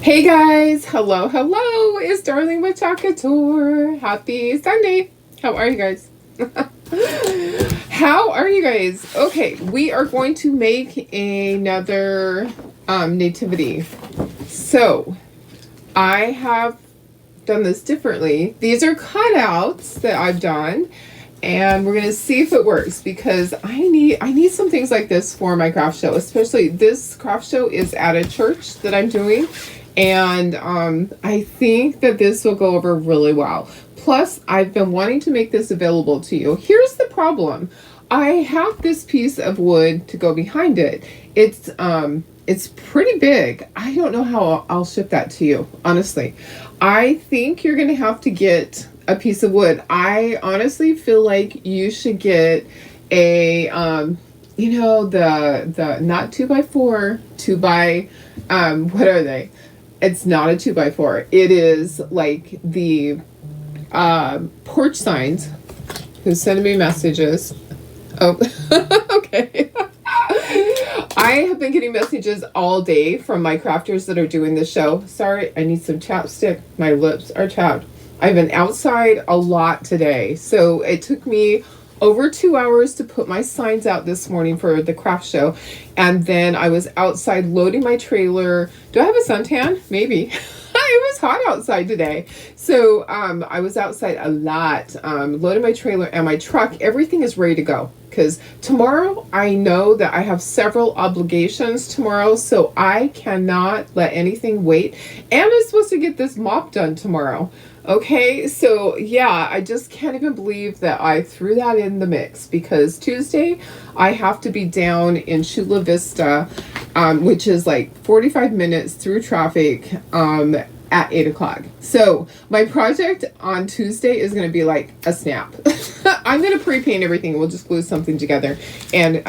Hey guys, hello, hello. It's Darling with Chocolate Tour. Happy Sunday. How are you guys? How are you guys? Okay, we are going to make another nativity. So I have done this differently. These are cutouts that I've done, and we're gonna see if it works because I need some things like this for my craft show. Especially this craft show is at a church that I'm doing, and I think that this will go over really well. Plus, I've been wanting to make this available to you. Here's the problem. I have this piece of wood to go behind it. It's pretty big. I don't know how I'll ship that to you, honestly. I think you're gonna have to get a piece of wood. I honestly feel like you should get a the not 2x4, 2x what are they? It's not a 2x4. It is like the porch signs. Who's sending me messages? Oh, okay. I have been getting messages all day from my crafters that are doing the show. Sorry, I need some chapstick. My lips are chapped. I've been outside a lot today. So it took me over 2 hours to put my signs out this morning for the craft show. And then I was outside loading my trailer. Do I have a suntan? Maybe. It was hot outside today. So I was outside a lot, loading my trailer and my truck. Everything is ready to go. Because tomorrow, I know that I have several obligations tomorrow, so I cannot let anything wait. And I'm supposed to get this mop done tomorrow. Okay, so yeah, I just can't even believe that I threw that in the mix because Tuesday, I have to be down in Chula Vista, which is like 45 minutes through traffic, at 8 o'clock. So my project on Tuesday is going to be like a snap. I'm going to pre-paint everything. We'll just glue something together, and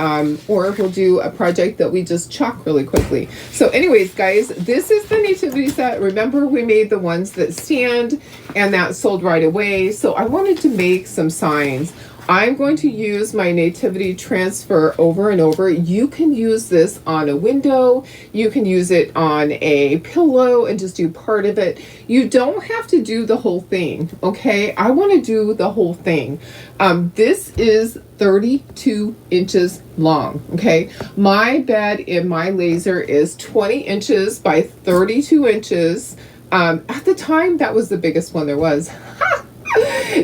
or we'll do a project that we just chalk really quickly. So anyways, guys, this is the nativity set. Remember, we made the ones that stand and that sold right away. So I wanted to make some signs. I'm going to use my nativity transfer over and over. You can use this on a window. You can use it on a pillow and just do part of it. You don't have to do the whole thing, okay? I want to do the whole thing. This is 32 inches long, okay? My bed in my laser is 20 inches by 32 inches. At the time, that was the biggest one there was.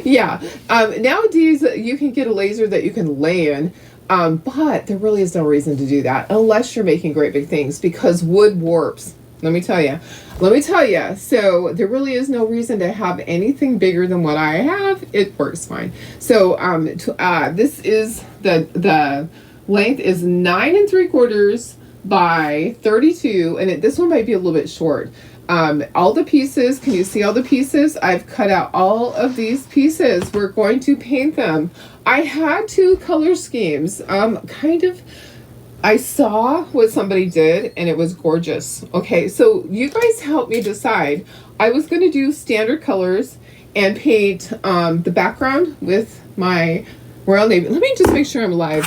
Yeah. Nowadays you can get a laser that you can lay in, but there really is no reason to do that unless you're making great big things because wood warps. Let me tell you. So there really is no reason to have anything bigger than what I have. It works fine. So this is the length is 9 3/4 by 32, and this one might be a little bit short. All the pieces, can you see all the pieces? I've cut out all of these pieces. We're going to paint them. I had two color schemes. I saw what somebody did and it was gorgeous. Okay, so you guys help me decide. I was going to do standard colors and paint the background with my Royal Navy. Let me just make sure I'm live.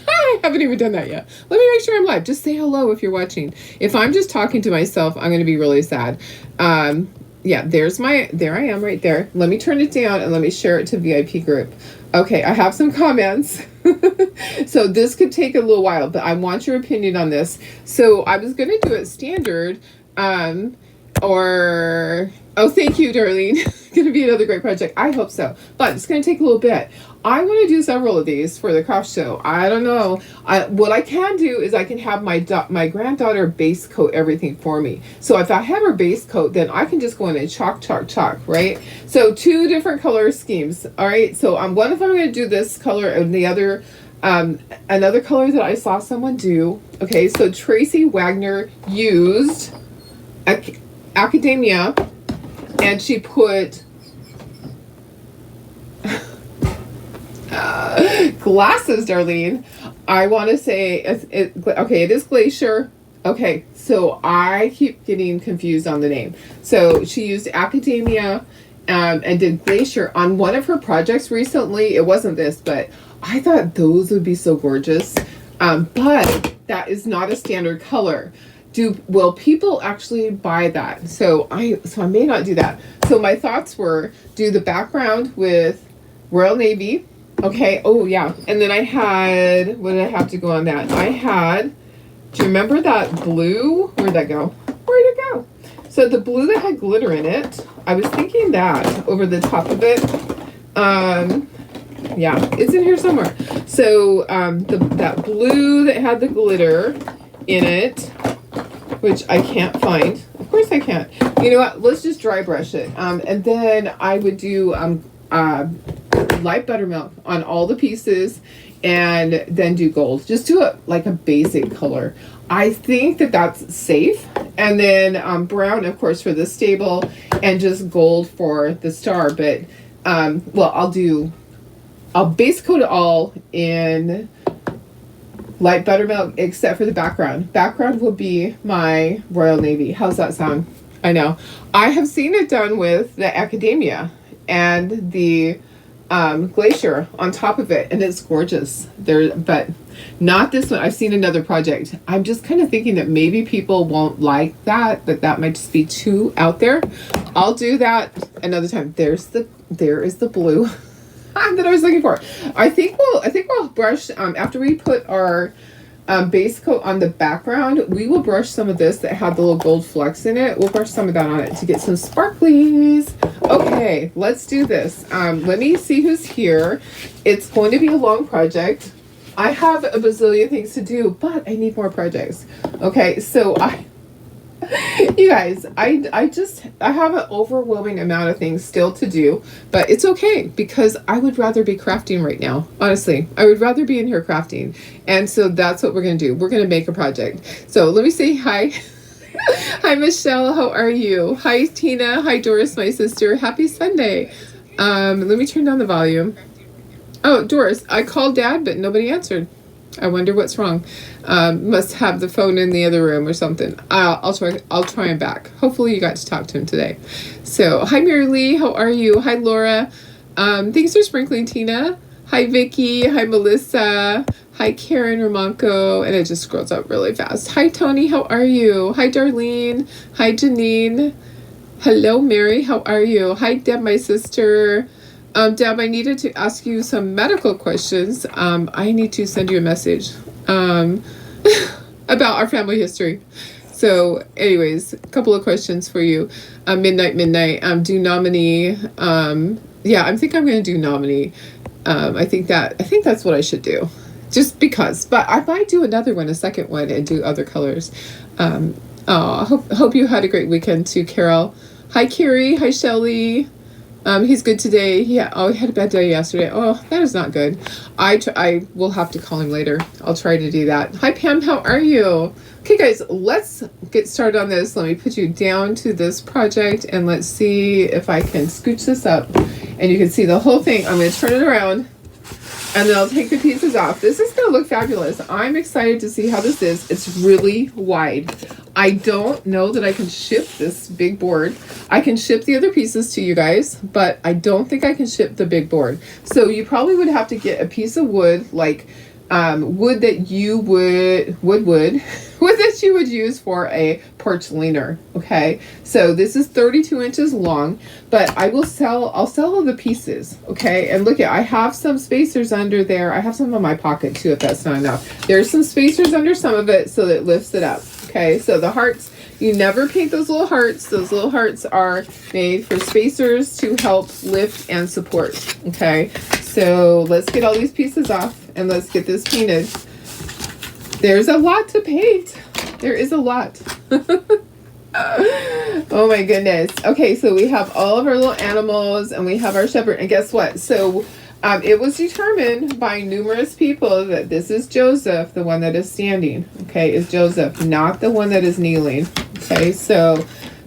I haven't even done that yet. Let me make sure I'm live. Just say hello if you're watching. If I'm just talking to myself, I'm going to be really sad. Yeah, there I am right there. Let me turn it down and let me share it to VIP group. Okay, I have some comments. So this could take a little while, but I want your opinion on this. So I was going to do it standard, oh, thank you, Darlene. Going to be another great project. I hope so, but it's going to take a little bit. I want to do several of these for the craft show. I don't know. What I can do is I can have my granddaughter base coat everything for me. So if I have her base coat, then I can just go in and chalk, right? So two different color schemes. All right. So one of them I'm going to do this color and the other, another color that I saw someone do. Okay. So Tracy Wagner used Academia, and she put glasses, Darlene. I want to say okay, it is Glacier. Okay, so I keep getting confused on the name. So she used Academia and did Glacier on one of her projects recently. It wasn't this, but I thought those would be so gorgeous. But that is not a standard color. will people actually buy that? So I may not do that. So my thoughts were do the background with Royal Navy. Okay. Oh yeah. And then I had, what did I have to go on that? I had, do you remember that blue? Where'd that go? Where'd it go? So the blue that had glitter in it, I was thinking that over the top of it. Yeah, it's in here somewhere. So that blue that had the glitter in it, which I can't find. Of course I can't. You know what? Let's just dry brush it. And then I would do light buttermilk on all the pieces, and then do gold. Just do it like a basic color. I think that that's safe. And then brown, of course, for the stable, and just gold for the star. But well, I'll base coat it all in light buttermilk, except for the background. Background will be my Royal Navy. How's that sound? I know. I have seen it done with the Academia and the glacier on top of it, and it's gorgeous. But not this one. I've seen another project. I'm just kind of thinking that maybe people won't like that that might just be too out there. I'll do that another time. There is the blue that I was looking for. I think we'll brush after we put our base coat on the background. We will brush some of this that had the little gold flecks in it. We'll brush some of that on it to get some sparklies. Okay, let's do this. Let me see who's here. It's going to be a long project. I have a bazillion things to do, but I need more projects. Okay, so you guys, I have an overwhelming amount of things still to do, but it's okay because I would rather be crafting right now. Honestly, I would rather be in here crafting. And so that's what we're going to do. We're going to make a project. So let me say hi. Hi, Michelle. How are you? Hi, Tina. Hi, Doris, my sister. Happy Sunday. Let me turn down the volume. Oh, Doris, I called Dad, but nobody answered. I wonder what's wrong. Must have the phone in the other room or something. I'll try him back. Hopefully you got to talk to him today. So, hi, Mary Lee. How are you? Hi, Laura. Thanks for sprinkling, Tina. Hi, Vicky. Hi, Melissa. Hi, Karen Romanco. And it just scrolls up really fast. Hi, Tony. How are you? Hi, Darlene. Hi, Janine. Hello, Mary. How are you? Hi, Deb, my sister. Deb, I needed to ask you some medical questions. I need to send you a message about our family history. So anyways, a couple of questions for you. Midnight. Do nominee. Yeah, I think I'm going to do nominee. I think that's what I should do. Just because. But I might do another one, a second one, and do other colors. Hope you had a great weekend too, Carol. Hi, Carrie. Hi, Shelly. He's good today. Yeah. Oh, he had a bad day yesterday. Oh, that is not good. I will have to call him later. I'll try to do that. Hi, Pam. How are you? Okay, guys, let's get started on this. Let me put you down to this project, and let's see if I can scooch this up, and you can see the whole thing. I'm going to turn it around, and then I'll take the pieces off. This is going to look fabulous. I'm excited to see how this is. It's really wide. I don't know that I can ship this big board. I can ship the other pieces to you guys, but I don't think I can ship the big board. So you probably would have to get a piece of wood, like wood that you wood that you would use for a porch leaner. Okay, so this is 32 inches long, but I'll sell all the pieces. Okay, and look, I have some spacers under there. I have some in my pocket too if that's not enough. There's some spacers under some of it so that it lifts it up. Okay, so the hearts, you never paint those little hearts. Those little hearts are made for spacers to help lift and support. Okay, so let's get all these pieces off and let's get this painted. There's a lot to paint. There is a lot. Oh my goodness. Okay, so we have all of our little animals and we have our shepherd. And guess what? So it was determined by numerous people that this is Joseph, the one that is standing. Okay, is Joseph, not the one that is kneeling. Okay, so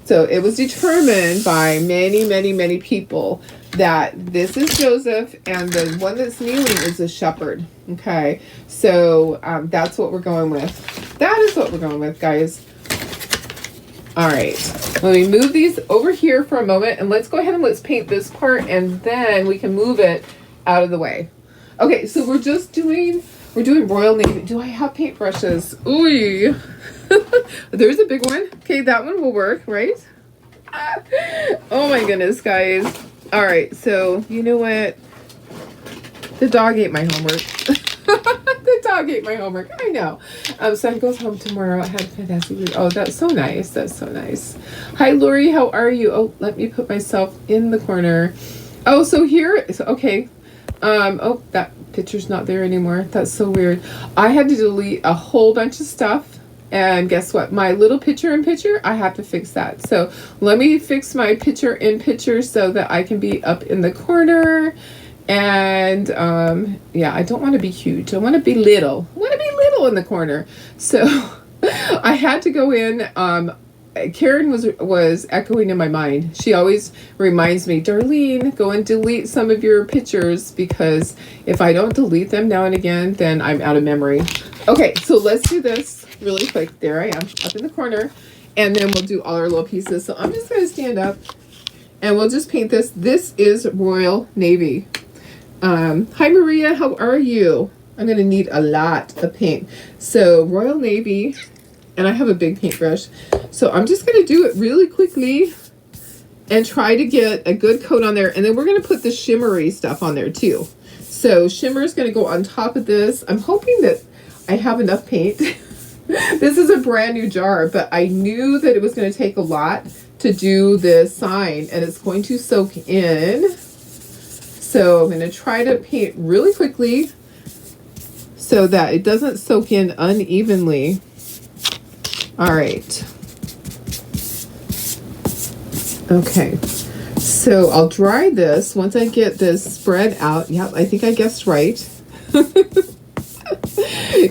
it was determined by many people that this is Joseph and the one that's kneeling is the shepherd. Okay, so that's what we're going with. That is what we're going with, guys. All right, let me move these over here for a moment, and let's go ahead and let's paint this part, and then we can move it out of the way. Okay, so we're just doing We're doing Royal Navy. Do I have paintbrushes? Ooh. There's a big one. Okay, that one will work, right? Oh my goodness, guys. All right, so you know what? The dog ate my homework. The dog ate my homework. I know. Son goes home tomorrow. I had a fantastic week. Oh, that's so nice. That's so nice. Hi, Lori. How are you? Oh, let me put myself in the corner. Oh, so here. So, okay. Oh, that picture's not there anymore. That's so weird. I had to delete a whole bunch of stuff. And guess what? My little picture in picture, I have to fix that. So let me fix my picture in picture so that I can be up in the corner. And yeah, I don't want to be huge. I want to be little. I want to be little in the corner. So I had to go in. Karen was echoing in my mind. She always reminds me, Darlene, go and delete some of your pictures, because if I don't delete them now and again, then I'm out of memory. Okay, so let's do this really quick. There I am, up in the corner. And then we'll do all our little pieces. So I'm just going to stand up and we'll just paint this. This is Royal Navy. Hi, Maria. How are you? I'm going to need a lot of paint. So Royal Navy, and I have a big paintbrush. So I'm just going to do it really quickly and try to get a good coat on there. And then we're going to put the shimmery stuff on there too. So shimmer is going to go on top of this. I'm hoping that I have enough paint. This is a brand new jar, but I knew that it was going to take a lot to do this sign, and it's going to soak in. So I'm going to try to paint really quickly so that it doesn't soak in unevenly. All right. Okay. So I'll dry this once I get this spread out. Yeah, I think I guessed right.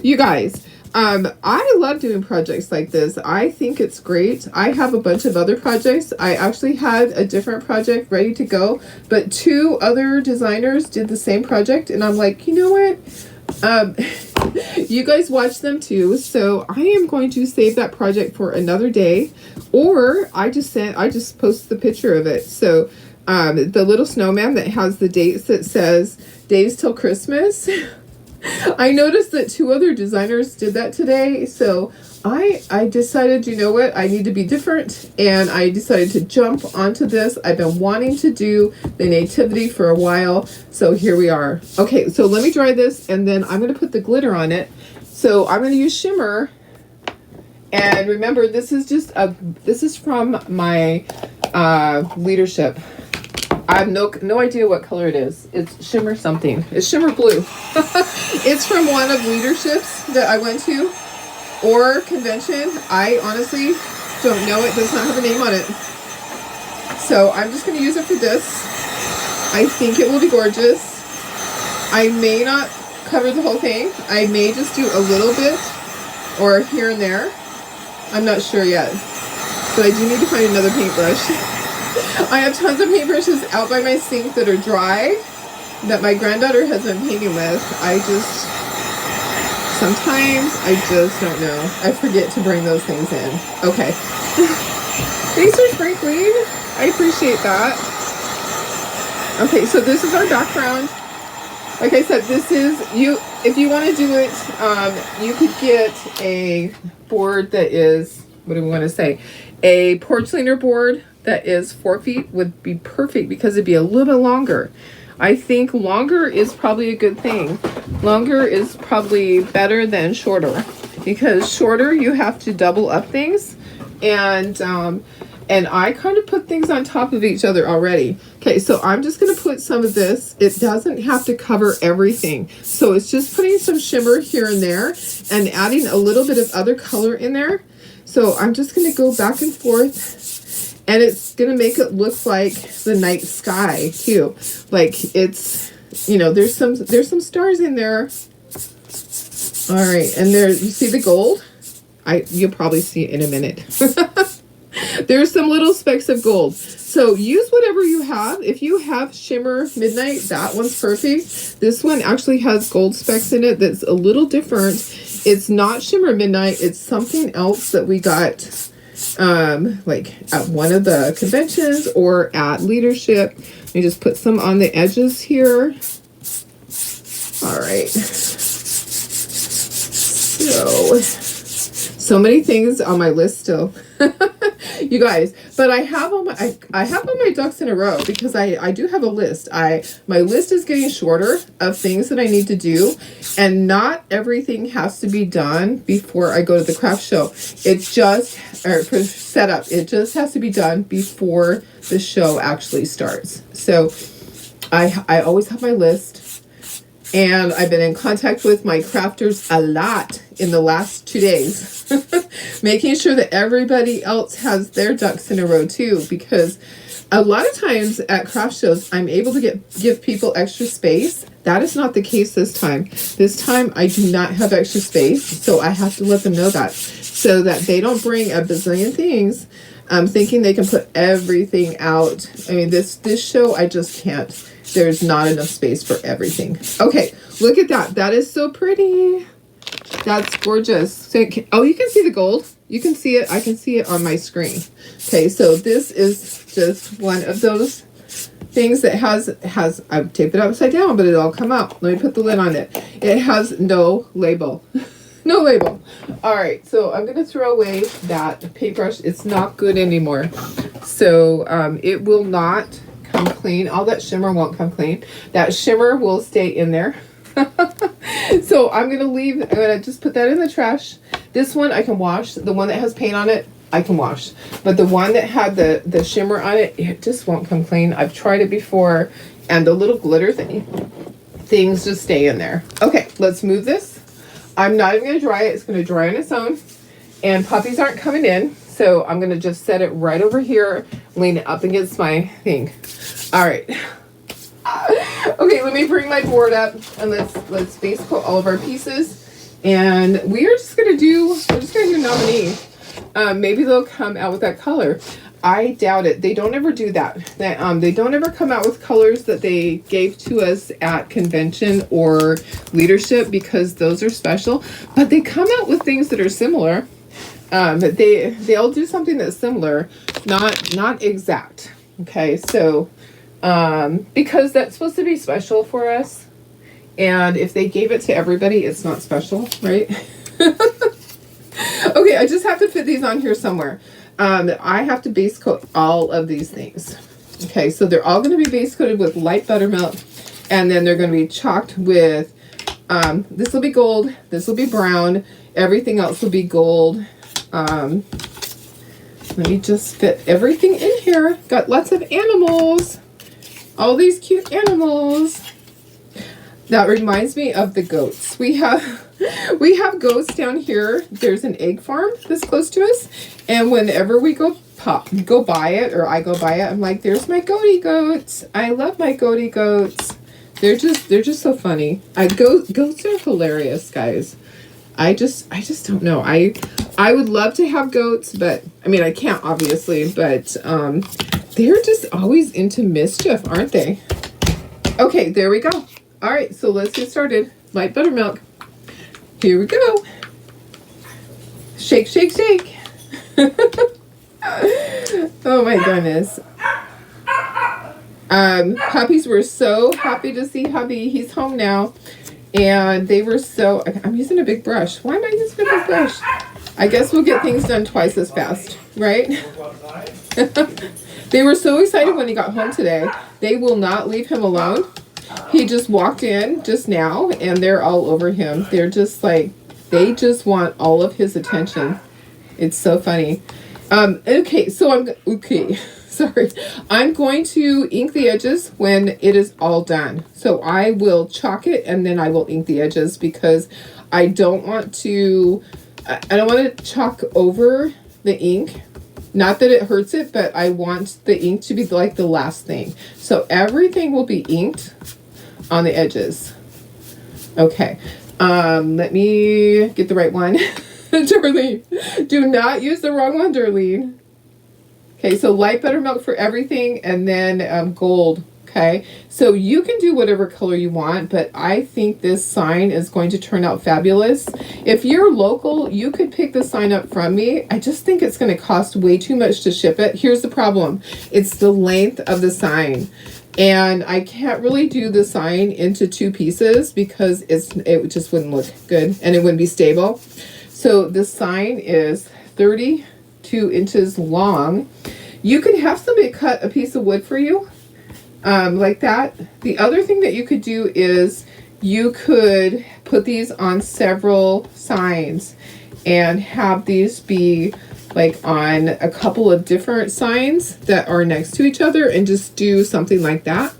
You guys, I love doing projects like this. I think it's great. I have a bunch of other projects. I actually had a different project ready to go, but 2 other designers did the same project, and I'm like, you know what? You guys watch them too, so I am going to save that project for another day, or I just post the picture of it. So the little snowman that has the dates that says days till Christmas. I noticed that 2 other designers did that today, so I decided, you know what, I need to be different, and I decided to jump onto this. I've been wanting to do the nativity for a while, so here we are. Okay, so let me dry this, and then I'm going to put the glitter on it. So I'm going to use shimmer, and remember, this is from my leadership. I have no idea what color it is. It's shimmer something. It's shimmer blue. It's from one of leaderships that I went to, or convention. I honestly don't know. It does not have a name on it. So I'm just going to use it for this. I think it will be gorgeous. I may not cover the whole thing. I may just do a little bit, or here and there. I'm not sure yet. But I do need to find another paintbrush. I have tons of paintbrushes out by my sink that are dry that my granddaughter has been painting with. Sometimes I just don't know. I forget to bring those things in. Okay. Thanks for sprinkling. I appreciate that. Okay, so this is our background. Like I said, this is, if you want to do it, you could get a board that is, what do we want to say? A porch leaner board that is 4 feet would be perfect, because it'd be a little bit longer. I think longer is probably a good thing. Longer is probably better than shorter, because shorter you have to double up things, and I kind of put things on top of each other already. Okay, so I'm just going to put some of this. It doesn't have to cover everything, so it's just putting some shimmer here and there and adding a little bit of other color in there. So I'm just going to go back and forth, and it's going to make it look like the night sky too. Like it's, there's some stars in there. All right, and there, you see the gold? You'll probably see it in a minute. There's some little specks of gold. So use whatever you have. If you have Shimmer Midnight, that one's perfect. This one actually has gold specks in it that's a little different. It's not Shimmer Midnight. It's something else that we got like at one of the conventions or at leadership. Let me just put some on the edges here. All right. So many things on my list still. You guys, but I have all my I have all my ducks in a row because I do have a list. My list is getting shorter of things that I need to do, and not everything has to be done before I go to the craft show. It just for setup, it just has to be done before the show actually starts. So I always have my list. And I've been in contact with my crafters a lot in the last 2 days, making sure that everybody else has their ducks in a row too, because a lot of times at craft shows, I'm able to give people extra space. That is not the case this time. This time I do not have extra space, so I have to let them know that so that they don't bring a bazillion things thinking they can put everything out. I mean, this show, I just can't. There's not enough space for everything. Okay, look at that. That is so pretty. That's gorgeous. So, oh, you can see the gold. You can see it. I can see it on my screen. Okay, so this is just one of those things that has I've taped it upside down, but it'll all come out. Let me put the lid on it. It has no label. No label. All right, so I'm going to throw away that paintbrush. It's not good anymore. So it will not come clean. All that shimmer won't come clean. That shimmer will stay in there. So I'm going to just put that in the trash. This one I can wash. The one that has paint on it, I can wash. But the one that had the shimmer on it, it just won't come clean. I've tried it before, and the little glitter things just stay in there. Okay, let's move this. I'm not even going to dry it. It's going to dry on its own. And puppies aren't coming in, so I'm going to just set it right over here, lean it up against my thing. All right. Okay, let me bring my board up, and let's base coat all of our pieces. And we're just going to do nominee. Maybe they'll come out with that color. I doubt it. They don't ever do that. They don't ever come out with colors that they gave to us at convention or leadership, because those are special. But they come out with things that are similar. They'll do something that's similar, not exact. Okay, so because that's supposed to be special for us, and if they gave it to everybody, it's not special, right? Okay, I just have to fit these on here somewhere. I have to base coat all of these things. Okay, so they're all going to be base coated with light buttermilk, and then they're going to be chalked with, this will be gold, this will be brown, everything else will be gold. Let me just fit everything in here. Got lots of animals, all these cute animals. That reminds me of the goats. We have goats down here. There's an egg farm that's close to us, and whenever we go by it, or I go by it, I'm like, there's my goaty goats. I love my goaty goats. They're just so funny. Goats are hilarious, guys. I just don't know. I would love to have goats, but I mean, I can't, obviously, but they're just always into mischief, aren't they? Okay, there we go. All right, so let's get started. Light buttermilk. Here we go. Shake, shake, shake. Oh my goodness. Puppies were so happy to see hubby. He's home now. And they were so, I'm using a big brush. Why am I using a big brush? I guess we'll get things done twice as fast, right? They were so excited when he got home today. They will not leave him alone. He just walked in just now, and they're all over him. They're just like, they just want all of his attention. It's so funny. Okay, so sorry. I'm going to ink the edges when it is all done. So I will chalk it, and then I will ink the edges, because I don't want to chalk over the ink. Not that it hurts it, but I want the ink to be like the last thing. So everything will be inked on the edges. Okay. Let me get the right one. Darlene, do not use the wrong one, Darlene. Okay, so light buttermilk for everything, and then gold. Okay, so you can do whatever color you want, but I think this sign is going to turn out fabulous. If you're local, you could pick the sign up from me. I just think it's going to cost way too much to ship it. Here's the problem. It's the length of the sign. And I can't really do the sign into 2 pieces because it just wouldn't look good and it wouldn't be stable. So the sign is 32 inches long. You could have somebody cut a piece of wood for you, like that. The other thing that you could do is you could put these on several signs and have these be like on a couple of different signs that are next to each other and just do something like that.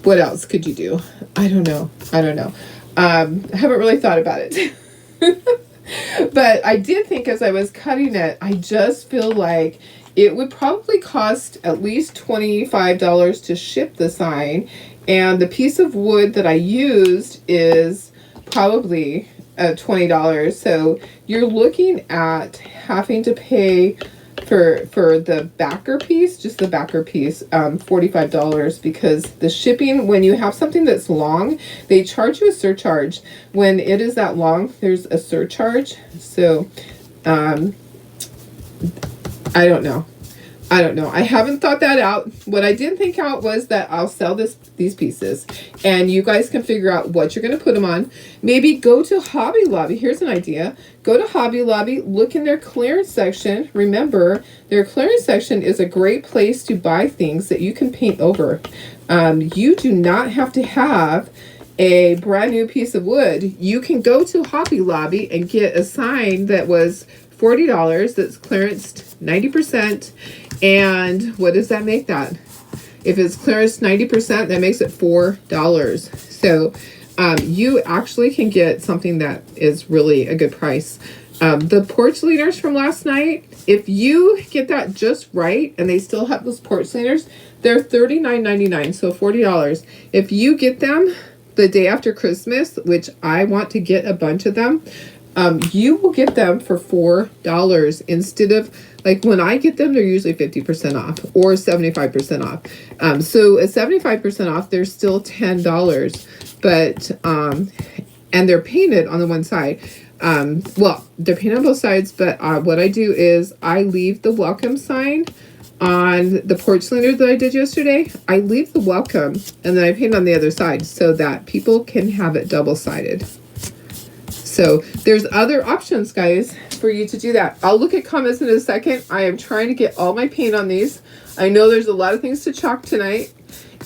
What else could you do? I don't know. I haven't really thought about it. But I did think as I was cutting it, I just feel like it would probably cost at least $25 to ship the sign. And the piece of wood that I used is probably $20. So you're looking at having to pay for the backer piece, just the backer piece, $45, because the shipping, when you have something that's long, they charge you a surcharge. When it is that long, there's a surcharge. So I don't know. I haven't thought that out. What I did think out was that I'll sell these pieces and you guys can figure out what you're going to put them on. Maybe go to Hobby Lobby. Here's an idea. Go to Hobby Lobby, look in their clearance section. Remember, their clearance section is a great place to buy things that you can paint over. You do not have to have a brand new piece of wood. You can go to Hobby Lobby and get a sign that was $40 that's clearanced 90%. And what does that make that? If it's clearanced 90%, that makes it $4. So you actually can get something that is really a good price. The porch leaders from last night, if you get that just right, and they still have those porch leaders, they're $39.99, so $40. If you get them the day after Christmas, which I want to get a bunch of them, you will get them for $4 instead of, like, when I get them, they're usually 50% off or 75% off. So at 75% off, they're still $10, but, and they're painted on the one side. Well, they're painted on both sides, but, what I do is I leave the welcome sign on the porch liner that I did yesterday. I leave the welcome and then I paint on the other side so that people can have it double-sided. So there's other options, guys, for you to do that. I'll look at comments in a second. I am trying to get all my paint on these. I know there's a lot of things to chalk tonight,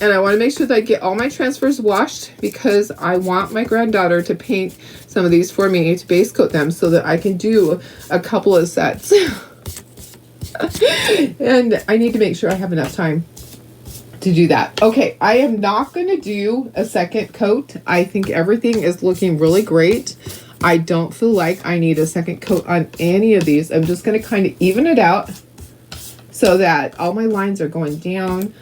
and I want to make sure that I get all my transfers washed because I want my granddaughter to paint some of these for me to base coat them so that I can do a couple of sets. And I need to make sure I have enough time to do that. Okay, I am not going to do a second coat. I think everything is looking really great. I don't feel like I need a second coat on any of these. I'm just going to kind of even it out so that all my lines are going down.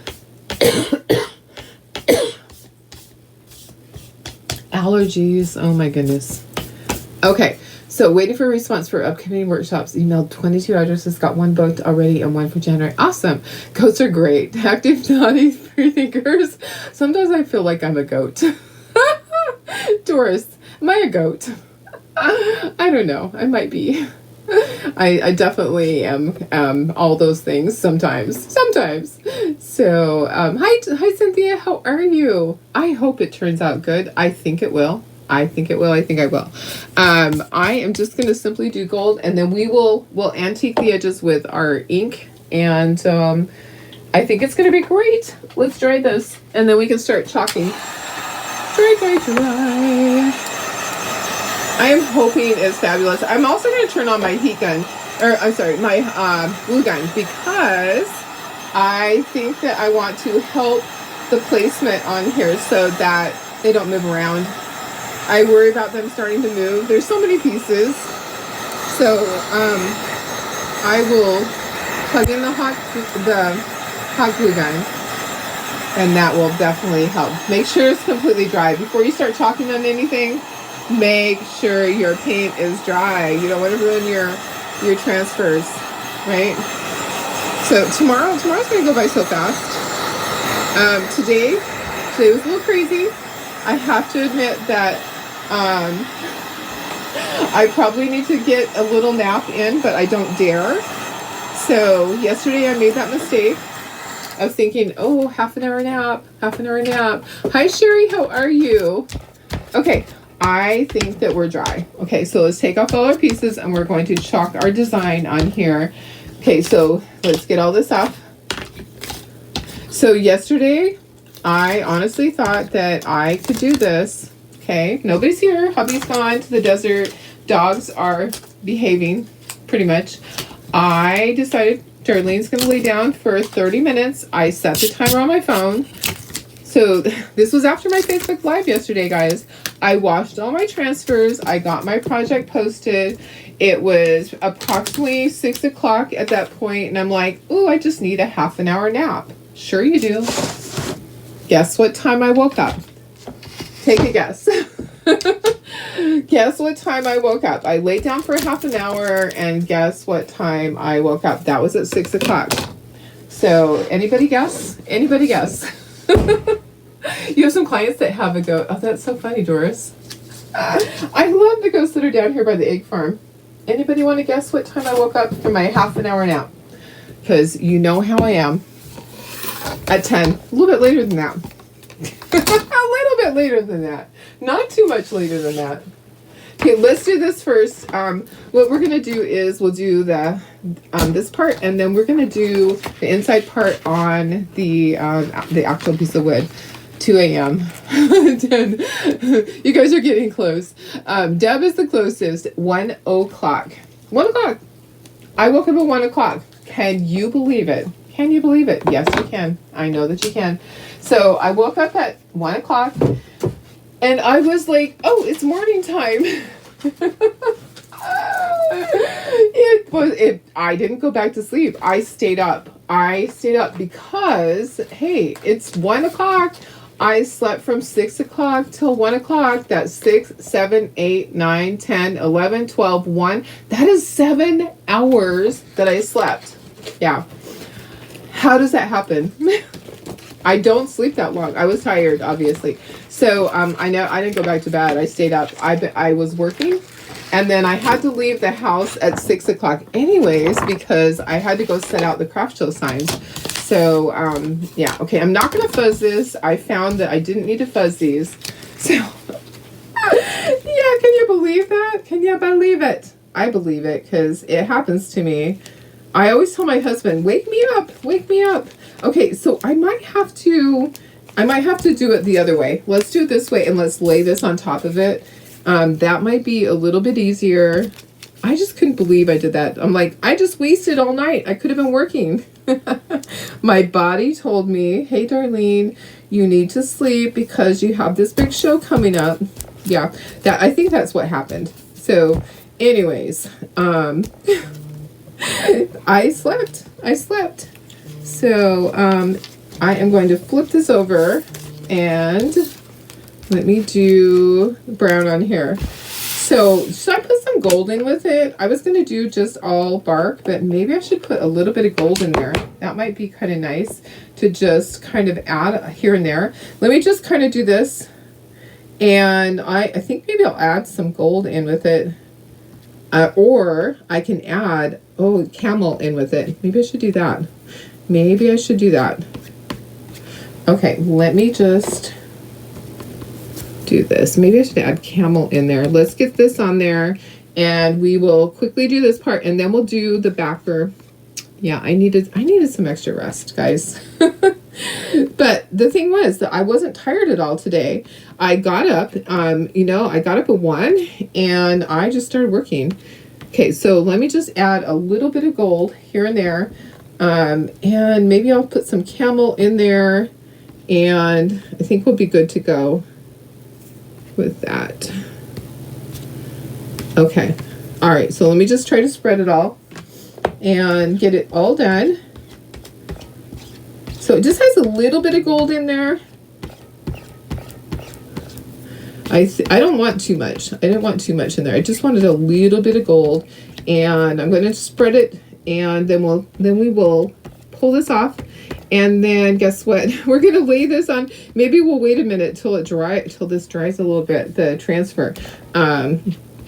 Allergies. Oh my goodness. Okay. So waiting for a response for upcoming workshops. Emailed 22 addresses. Got 1 booked already and 1 for January. Awesome. Goats are great. Active, naughty, free thinkers. Sometimes I feel like I'm a goat. Doris, am I a goat? I don't know. I might be. I definitely am all those things sometimes. So hi Cynthia, how are you? I hope it turns out good. I think it will. I think I will. I am just going to simply do gold, and then we'll antique the edges with our ink, and I think it's going to be great. Let's dry this, and then we can start chalking. Dry. I am hoping it's fabulous. I'm also going to turn on my heat gun, or I'm sorry, my glue gun, because I think that I want to help the placement on here so that they don't move around. I worry about them starting to move. There's so many pieces. So I will plug in the hot glue gun, and that will definitely help. Make sure it's completely dry. Before you start chalking on anything, make sure your paint is dry. You don't want to ruin your transfers, right? So tomorrow's going to go by so fast. Today was a little crazy. I have to admit that I probably need to get a little nap in, but I don't dare. So yesterday I made that mistake. I was thinking, oh, half an hour nap, half an hour nap. Hi, Sherry, how are you? Okay, I think that we're dry. Okay, so let's take off all our pieces and we're going to chalk our design on here. Okay, so let's get all this off. So yesterday, I honestly thought that I could do this. Okay, nobody's here. Hubby's gone to the desert. Dogs are behaving, pretty much. I decided Darlene's going to lay down for 30 minutes. I set the timer on my phone. So this was after my Facebook Live yesterday, guys. I washed all my transfers. I got my project posted. It was approximately 6 o'clock at that point, and I'm like, oh, I just need a half an hour nap. Sure you do. Guess what time I woke up? Take a guess. Guess what time I woke up? I laid down for a half an hour, and guess what time I woke up? That was at 6 o'clock. So anybody guess? Anybody guess? You have some clients that have a goat. Oh, that's so funny, Doris. I love the goats that are down here by the egg farm. Anybody want to guess what time I woke up from my half an hour nap? Because you know how I am. At 10. A little bit later than that. A little bit later than that. Not too much later than that. Okay, let's do this first. What we're going to do is we'll do the this part, and then we're going to do the inside part on the actual piece of wood. 2 a.m. 10. You guys are getting close. Deb is the closest. 1 o'clock. 1 o'clock. I woke up at 1 o'clock. Can you believe it? Can you believe it? Yes, you can. I know that you can. So I woke up at 1 o'clock, and I was like, oh, it's morning time. I didn't go back to sleep. I stayed up. Because, hey, it's 1 o'clock. I slept from 6 o'clock till 1 o'clock. That's 6, 7, 8, 9, 10, 11, 12, 1. That is 7 hours that I slept. Yeah. How does that happen? I don't sleep that long. I was tired, obviously. So I know I didn't go back to bed. I stayed up. I was working, and then I had to leave the house at 6 o'clock anyways because I had to go set out the craft show signs. So yeah, okay. I'm not gonna fuzz this. I found that I didn't need to fuzz these. So yeah, can you believe that? Can you believe it? I believe it because it happens to me. I always tell my husband, wake me up, wake me up. Okay, so I might have to do it the other way. Let's do it this way, and let's lay this on top of it. That might be a little bit easier. I just couldn't believe I did that. I'm like, I just wasted all night. I could have been working. My body told me, hey, Darlene, you need to sleep because you have this big show coming up. Yeah, I think that's what happened. So anyways, I slept. So I am going to flip this over and let me do brown on here. So should I put some gold in with it? I was going to do just all bark, but maybe I should put a little bit of gold in there. That might be kind of nice to just kind of add here and there. Let me just kind of do this. And I think maybe I'll add some gold in with it. Or I can add, camel in with it. Maybe I should do that. Okay, let me just do this. Maybe I should add camel in there. Let's get this on there, and we will quickly do this part, and then we'll do the backer. Yeah, I needed some extra rest, guys. But the thing was that I wasn't tired at all today. I got up, I got up at 1 and I just started working. Okay, so let me just add a little bit of gold here and there. And maybe I'll put some camel in there, and I think we'll be good to go with that. Okay. All right, so let me just try to spread it all and get it all done. So it just has a little bit of gold in there. I don't want too much. I didn't want too much in there. I just wanted a little bit of gold, and I'm going to spread it, and then we will pull this off, and then guess what? We're going to lay this on. Maybe we'll wait a minute till this dries a little bit, the transfer,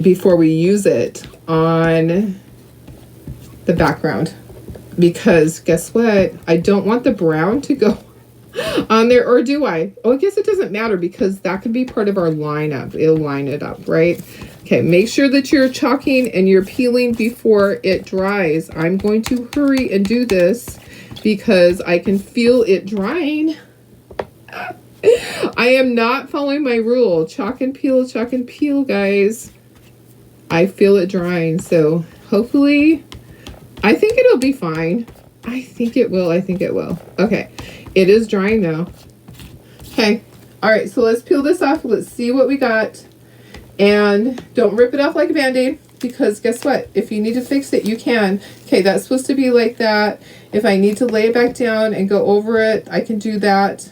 before we use it on the background. because guess what? I don't want the brown to go on there, or do I? Oh, I guess it doesn't matter because that can be part of our lineup. It'll line it up, right? Okay, make sure that you're chalking and you're peeling before it dries. I'm going to hurry and do this because I can feel it drying. I am not following my rule. Chalk and peel, guys. I feel it drying, so hopefully, I think it'll be fine. I think it will. Okay, it is drying now. Okay, all right, so let's peel this off. Let's see what we got. And don't rip it off like a Band-Aid, because guess what? If you need to fix it, you can. Okay, that's supposed to be like that. If I need to lay it back down and go over it, I can do that.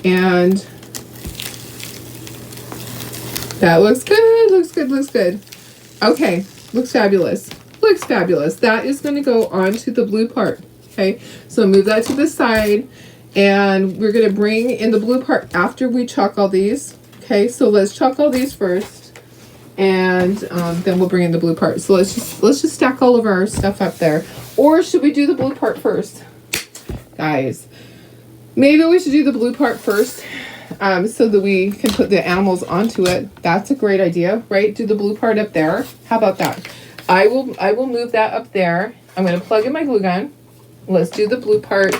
And that looks good, looks good. Okay, looks fabulous. That is going to go onto the blue part. Okay, so move that to the side, and we're going to bring in the blue part after we chalk all these. Okay, so let's chalk all these first, and then we'll bring in the blue part. So let's just stack all of our stuff up there. Or should we do the blue part first? Guys, maybe we should do the blue part first, so that we can put the animals onto it. That's a great idea, right? Do the blue part up there. How about that? I will move that up there. I'm going to plug in my glue gun. Let's do the blue part.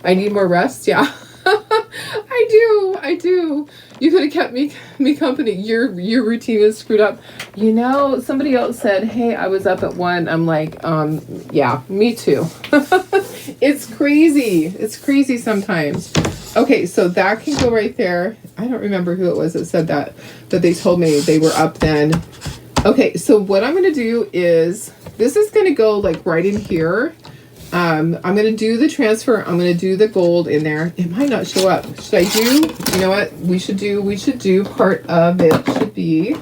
I need more rest. Yeah. I do. You could have kept me company. Your routine is screwed up. You know, somebody else said, hey, I was up at 1. I'm like, yeah, me too. It's crazy sometimes. Okay, so that can go right there. I don't remember who it was that said that, but they told me they were up then. Okay, so what I'm going to do is, this is going to go like right in here. I'm going to do the transfer. I'm going to do the gold in there. It might not show up. Should I do, you know what we should do part of it should be,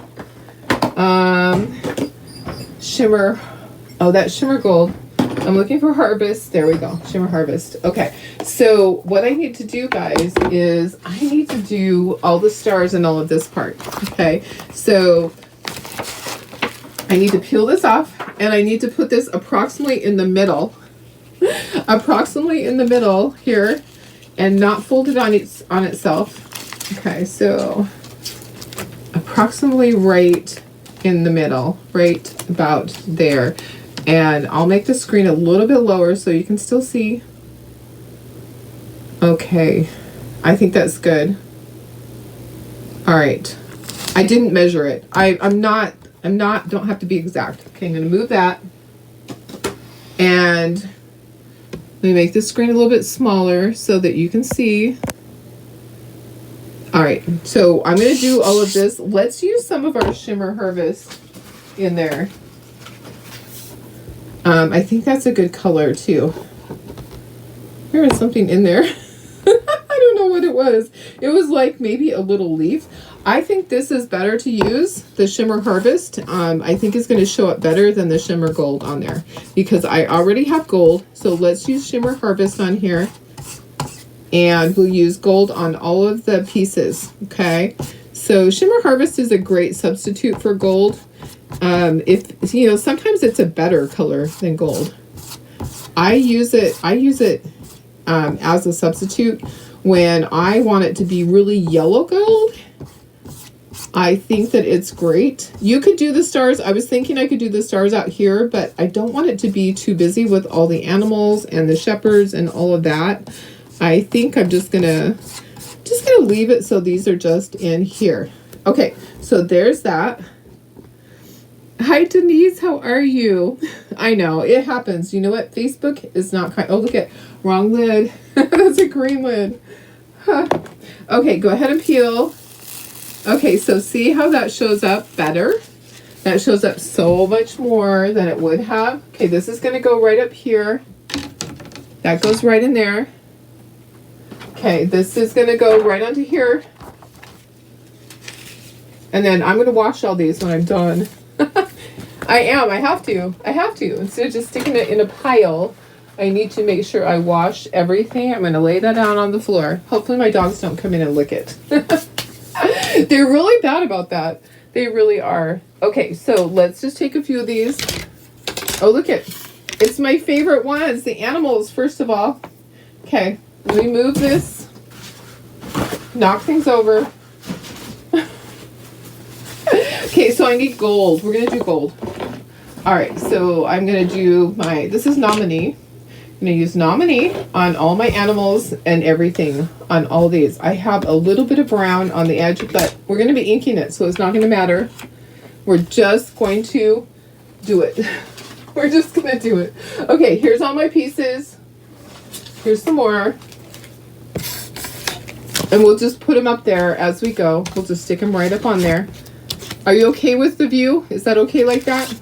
shimmer. Oh, that shimmer gold. I'm looking for harvest. There we go. Shimmer harvest. Okay. So what I need to do, guys, is I need to do all the stars and all of this part. Okay. So I need to peel this off, and I need to put this approximately in the middle. Here, and not fold it on itself. Okay, so approximately right in the middle, right about there. And I'll make the screen a little bit lower so you can still see. Okay, I think that's good. All right, I didn't measure it. I'm not, don't have to be exact. Okay, I'm gonna move that, and let me make the screen a little bit smaller so that you can see. All right, so I'm going to do all of this. Let's use some of our shimmer harvest in there. I think that's a good color too. There is something in there. I don't know what it was. It was like maybe a little leaf. I think this is better to use, the shimmer harvest. I think it's going to show up better than the shimmer gold on there because I already have gold. So let's use shimmer harvest on here, and we'll use gold on all of the pieces. Okay, so shimmer harvest is a great substitute for gold. If you know, sometimes it's a better color than gold. I use it as a substitute when I want it to be really yellow gold. I think that it's great. You could do the stars. I was thinking I could do the stars out here, but I don't want it to be too busy with all the animals and the shepherds and all of that. I think I'm just gonna leave it so these are just in here. Okay, so there's that. Hi Denise, how are you? I know, it happens. You know what? Facebook is not kind. Oh, look at, wrong lid. That's a green lid. Huh. Okay, go ahead and peel. Okay, so see how that shows up better? That shows up so much more than it would have. Okay, this is going to go right up here. That goes right in there. Okay, this is going to go right onto here. And then I'm going to wash all these when I'm done. I have to. Instead of just sticking it in a pile, I need to make sure I wash everything. I'm going to lay that down on the floor. Hopefully my dogs don't come in and lick it. They're really bad about that. They really are. Okay, so let's just take a few of these. Oh, look at, It's my favorite ones. The animals, first of all. Okay, let me move this. Knock things over. Okay, so I need gold. We're going to do gold. All right, so I'm going to do this is nominee. I'm going to use nominee on all my animals and everything on all these. I have a little bit of brown on the edge, but we're going to be inking it, so it's not going to matter. We're just going to do it. We're just going to do it. Okay, here's all my pieces. Here's some more. And we'll just put them up there as we go. We'll just stick them right up on there. Are you okay with the view? Is that okay like that?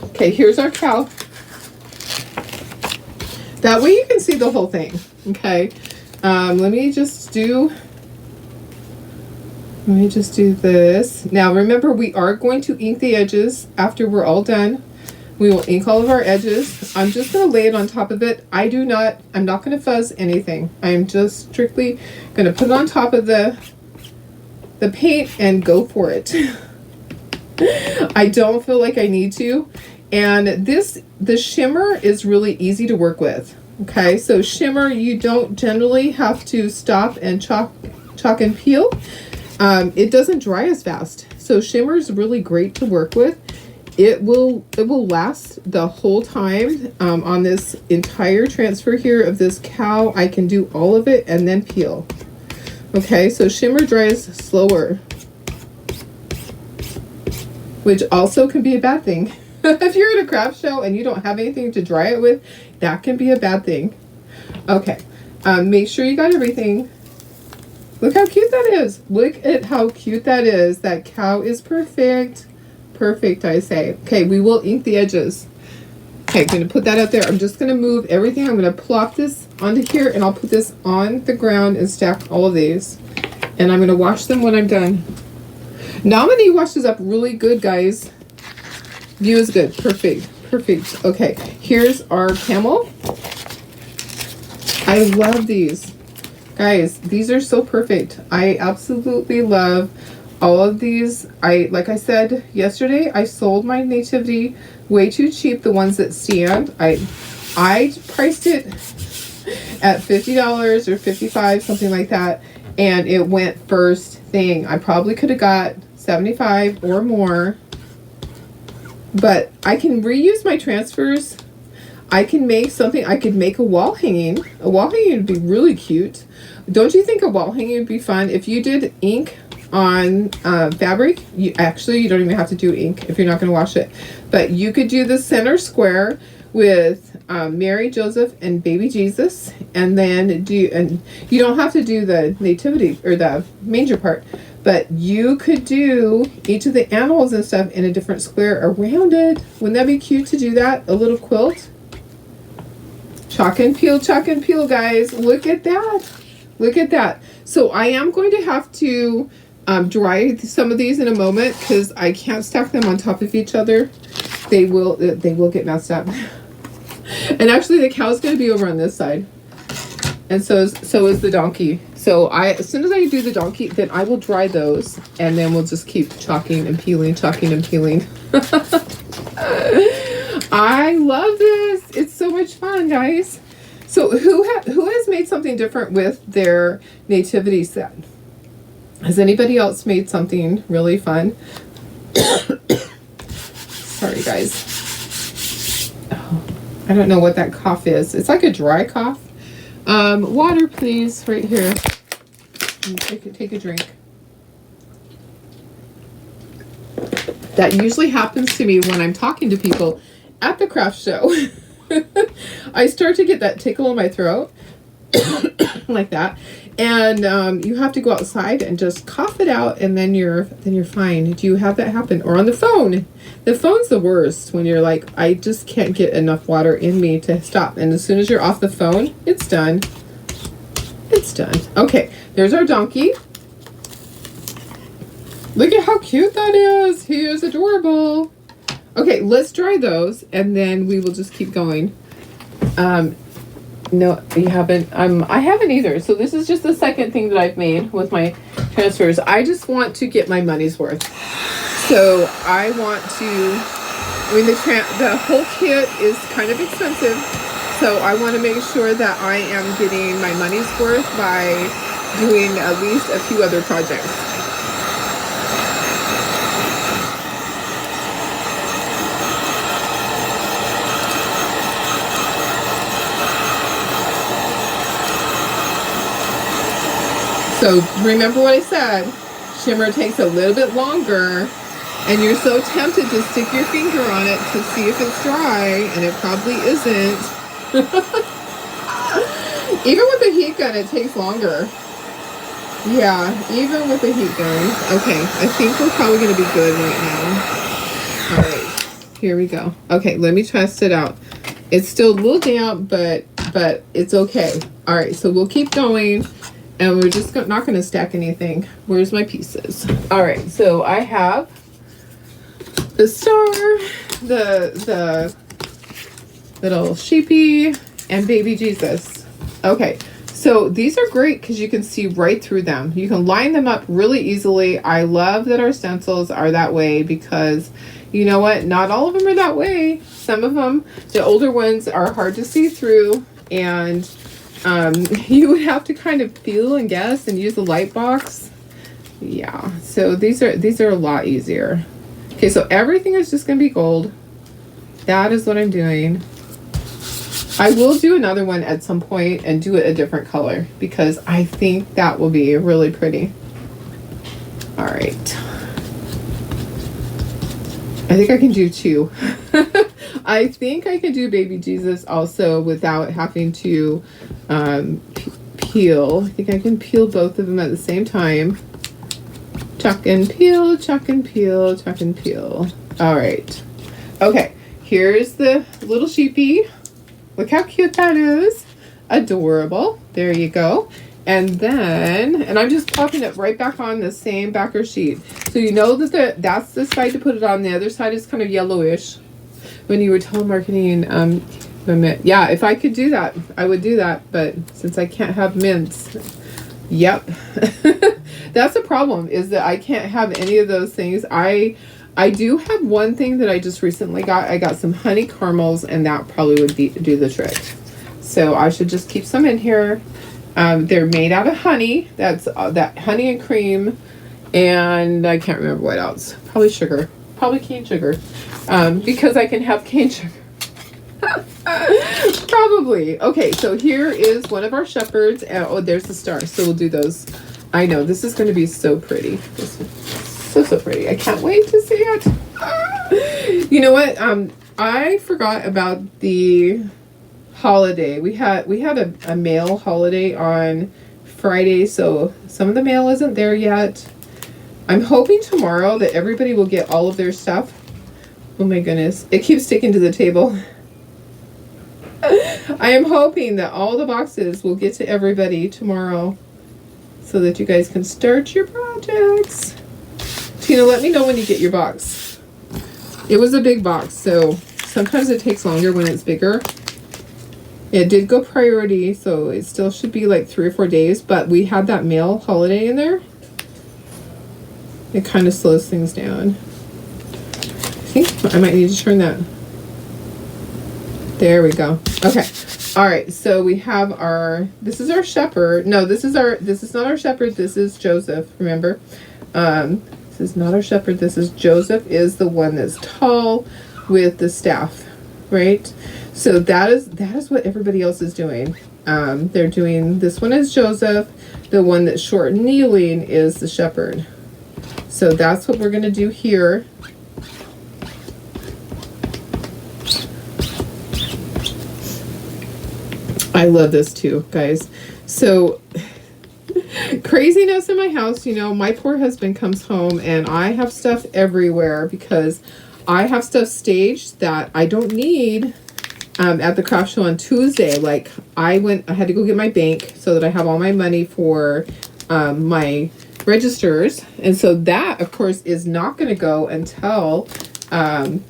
Okay, here's our cow. That way you can see the whole thing. Okay. Let me just do this. Now remember, we are going to ink the edges after we're all done. We will ink all of our edges. I'm just going to lay it on top of it. I'm not going to fuzz anything. I'm just strictly going to put it on top of the paint and go for it. I don't feel like I need to. And the shimmer is really easy to work with. Okay, so shimmer, you don't generally have to stop and chalk and peel. It doesn't dry as fast. So shimmer is really great to work with. It will last the whole time. On this entire transfer here of this cow, I can do all of it and then peel. Okay, so shimmer dries slower, which also can be a bad thing. If you're at a craft show and you don't have anything to dry it with, that can be a bad thing. Okay, make sure you got everything. Look how cute that is. Look at how cute that is. That cow is perfect. Perfect, I say. Okay, we will ink the edges. Okay, I'm going to put that out there. I'm just going to move everything. I'm going to plop this onto here, and I'll put this on the ground and stack all of these. And I'm going to wash them when I'm done. Nominee washes up really good, guys. View is good. Perfect. Perfect. Okay, here's our camel. I love these. Guys, these are so perfect. I absolutely love all of these. Like I said yesterday, I sold my Nativity way too cheap, the ones that stand. I priced it at $50 or $55, something like that, and it went first thing. I probably could have got $75 or more, but I can reuse my transfers. I can make something. I could make a wall hanging. A wall hanging would be really cute. Don't you think a wall hanging would be fun? If you did ink on fabric, you don't even have to do ink if you're not going to wash it, but you could do the center square with Mary, Joseph, and baby Jesus, and then you don't have to do the nativity or the manger part, but you could do each of the animals and stuff in a different square around it. Wouldn't that be cute to do that? A little quilt. Chalk and peel, guys. Look at that. Look at that. So I am going to have to dry some of these in a moment because I can't stack them on top of each other. They will get messed up. And actually the cow's going to be over on this side. And so is the donkey. So as soon as I do the donkey, then I will dry those, and then we'll just keep chalking and peeling. I love this. It's so much fun, guys. So who has made something different with their nativity set? Has anybody else made something really fun? Sorry, guys. Oh, I don't know what that cough is. It's like a dry cough. Water, please, right here. Take a drink. That usually happens to me when I'm talking to people at the craft show. I start to get that tickle in my throat like that, and you have to go outside and just cough it out, and then you're fine. Do you have that happen? Or on the phone? The phone's the worst when you're like, I just can't get enough water in me to stop, and as soon as you're off the phone, it's done. It's done. Okay, there's our donkey. Look at how cute that is. He is adorable. Okay, let's dry those, and then we will just keep going. No, you haven't. I haven't either. So this is just the second thing that I've made with my transfers. I just want to get my money's worth. So I want to I mean, the whole kit is kind of expensive, so I want to make sure that I am getting my money's worth by doing at least a few other projects. So remember what I said, shimmer takes a little bit longer, and you're so tempted to stick your finger on it to see if it's dry, and it probably isn't. Even with the heat gun, it takes longer. Yeah, even with the heat gun. Okay, I think we're probably going to be good right now. All right, here we go. Okay, let me test it out. It's still a little damp, but it's okay. All right, so we'll keep going. And we're just not going to stack anything. Where's my pieces? All right, so I have the star, the little sheepy, and baby Jesus. Okay, so these are great because you can see right through them. You can line them up really easily. I love that our stencils are that way because, you know what? Not all of them are that way. Some of them, the older ones, are hard to see through, and you would have to kind of feel and guess and use a light box. Yeah, so these are a lot easier. Okay, so everything is just gonna be gold. That is what I'm doing. I will do another one at some point and do it a different color because I think that will be really pretty. All right, I think I can do two. I think I can do baby Jesus also without having to peel. I think I can peel both of them at the same time. Chuck and peel, chuck and peel, chuck and peel. All right. Okay, here's the little sheepy. Look how cute that is. Adorable. There you go. And then, and I'm just popping it right back on the same backer sheet. So you know that that's the side to put it on. The other side is kind of yellowish. When you were telemarketing, yeah, if I could do that, I would do that. But since I can't have mints, yep. That's a problem, is that I can't have any of those things. I do have one thing that I just recently got. I got some honey caramels, and that probably would do the trick. So I should just keep some in here. They're made out of honey. That's that honey and cream, and I can't remember what else. Probably sugar. Probably cane sugar. Because I can have cane sugar. Probably. Okay, so here is one of our shepherds. Oh, there's the star. So we'll do those. I know, this is going to be so pretty. This is so pretty. I can't wait to see it. You know what? I forgot about the holiday. We had a mail holiday on Friday, so some of the mail isn't there yet. I'm hoping tomorrow that everybody will get all of their stuff. Oh my goodness. It keeps sticking to the table. I am hoping that all the boxes will get to everybody tomorrow so that you guys can start your projects. Tina, let me know when you get your box. It was a big box, so sometimes it takes longer when it's bigger. It did go priority, so it still should be like 3 or 4 days, but we had that mail holiday in there. It kind of slows things down. I think I might need to turn that. There we go. Okay. All right. So we have this is our shepherd. No, this is not our shepherd. This is Joseph. Remember? This is not our shepherd. This is Joseph, is the one that's tall with the staff, right? So that is what everybody else is doing. They're doing, this one is Joseph. The one that's short kneeling is the shepherd. So that's what we're going to do here. I love this too, guys. So craziness in my house, you know, my poor husband comes home and I have stuff everywhere because I have stuff staged that I don't need at the craft show on Tuesday. Like I had to go get my bank so that I have all my money for my registers, and so that of course is not going to go until on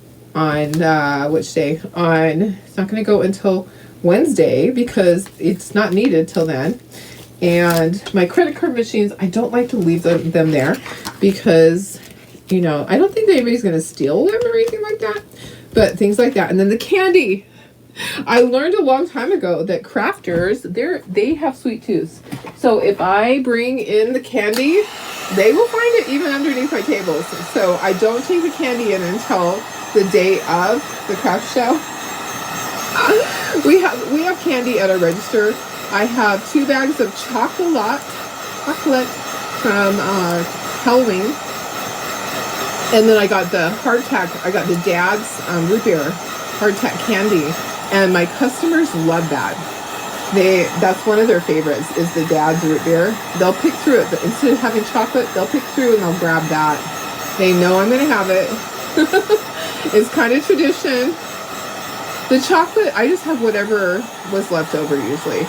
which day? It's not going to go until Wednesday because it's not needed till then. And my credit card machines, I don't like to leave them there because, you know, I don't think anybody's going to steal them or anything like that. But things like that. And then the candy. I learned a long time ago that crafters, they have sweet tooths. So if I bring in the candy, they will find it even underneath my tables. So I don't take the candy in until the day of the craft show. We have candy at our register. I have 2 bags of chocolate from Halloween. And then I got the hardtack. I got the Dad's root beer hardtack candy. And my customers love that. That's one of their favorites is the Dad's root beer. They'll pick through it. Instead of having chocolate, they'll pick through and they'll grab that. They know I'm going to have it. It's kind of tradition. The chocolate, I just have whatever was left over usually.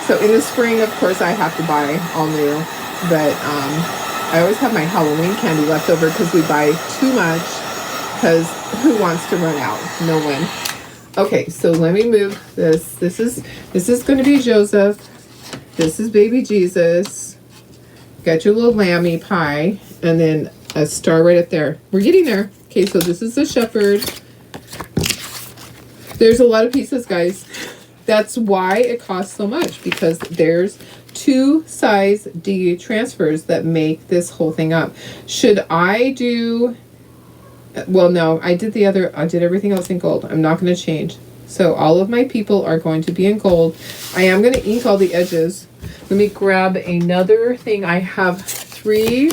So in the spring, of course, I have to buy all new. But I always have my Halloween candy left over because we buy too much. Because who wants to run out? No one. Okay, so let me move this. This is going to be Joseph. This is baby Jesus. Got your little lammy pie. And then a star right up there. We're getting there. Okay, so this is the shepherd. There's a lot of pieces, guys. That's why it costs so much. Because there's 2 size D transfers that make this whole thing up. Should I do... Well, no, I did everything else in gold. I'm not going to change. So all of my people are going to be in gold. I am going to ink all the edges. Let me grab another thing. I have 3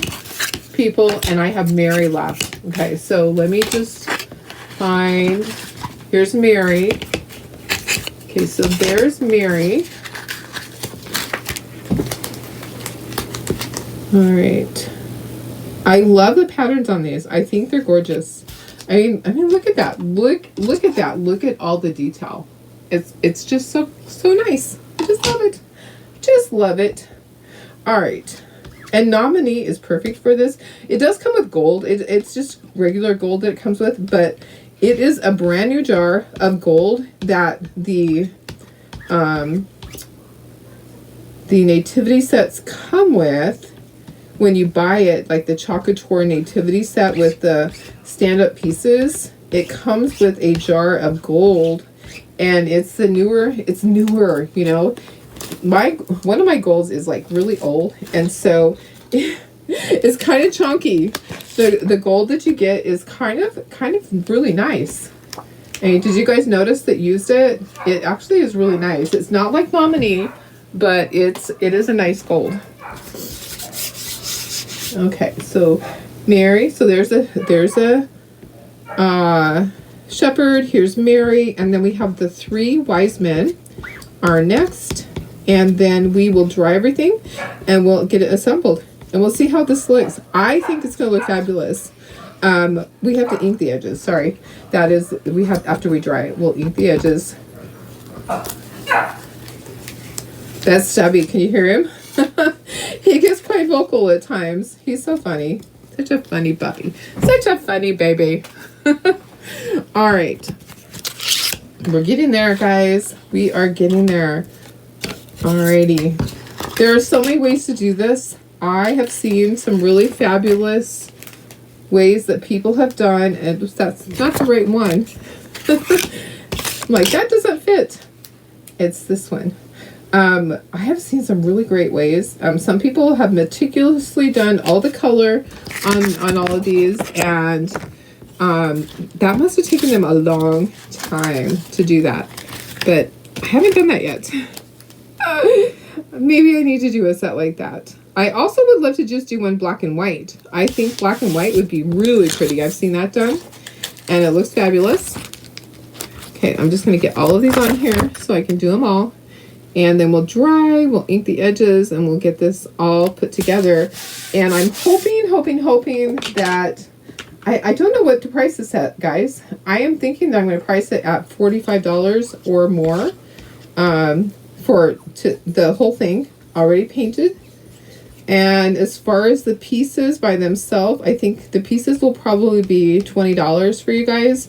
people and I have Mary left. Okay, so let me just find, here's Mary. Okay, so there's Mary. All right. I love the patterns on these. I think they're gorgeous. I mean, look at that. Look at that. Look at all the detail. It's just so nice. I just love it. Just love it. All right. And Nominee is perfect for this. It does come with gold. It's just regular gold that it comes with, but it is a brand new jar of gold that the nativity sets come with. When you buy it, like the Chocator nativity set with the stand-up pieces, it comes with a jar of gold, and it's newer, you know. One of my golds is like really old, and so it's kind of chunky. The gold that you get is kind of really nice. And did you guys notice that used it? It actually is really nice. It's not like Nominee, but it is a nice gold. Okay, so Mary, so there's a shepherd, here's Mary, and then we have the 3 wise men are next, and then we will dry everything and we'll get it assembled and we'll see how this looks. I think it's gonna look fabulous. We have to ink the edges, sorry. That is, after we dry it, we'll ink the edges. That's Stubby, can you hear him? He gets quite vocal at times. He's so funny. Such a funny puppy. Such a funny baby. All right. We're getting there, guys. We are getting there. Alrighty. There are so many ways to do this. I have seen some really fabulous ways that people have done, and that's not the right one. I'm like, that doesn't fit. It's this one. I have seen some really great ways. Some people have meticulously done all the color on all of these, and that must have taken them a long time to do that. But I haven't done that yet. Maybe I need to do a set like that. I also would love to just do one black and white. I think black and white would be really pretty. I've seen that done, and it looks fabulous. Okay, I'm just going to get all of these on here so I can do them all. And then we'll dry, we'll ink the edges, and we'll get this all put together. And I'm hoping that, I don't know what to price this at, guys. I am thinking that I'm going to price it at $45 or more for the whole thing already painted. And as far as the pieces by themselves, I think the pieces will probably be $20 for you guys.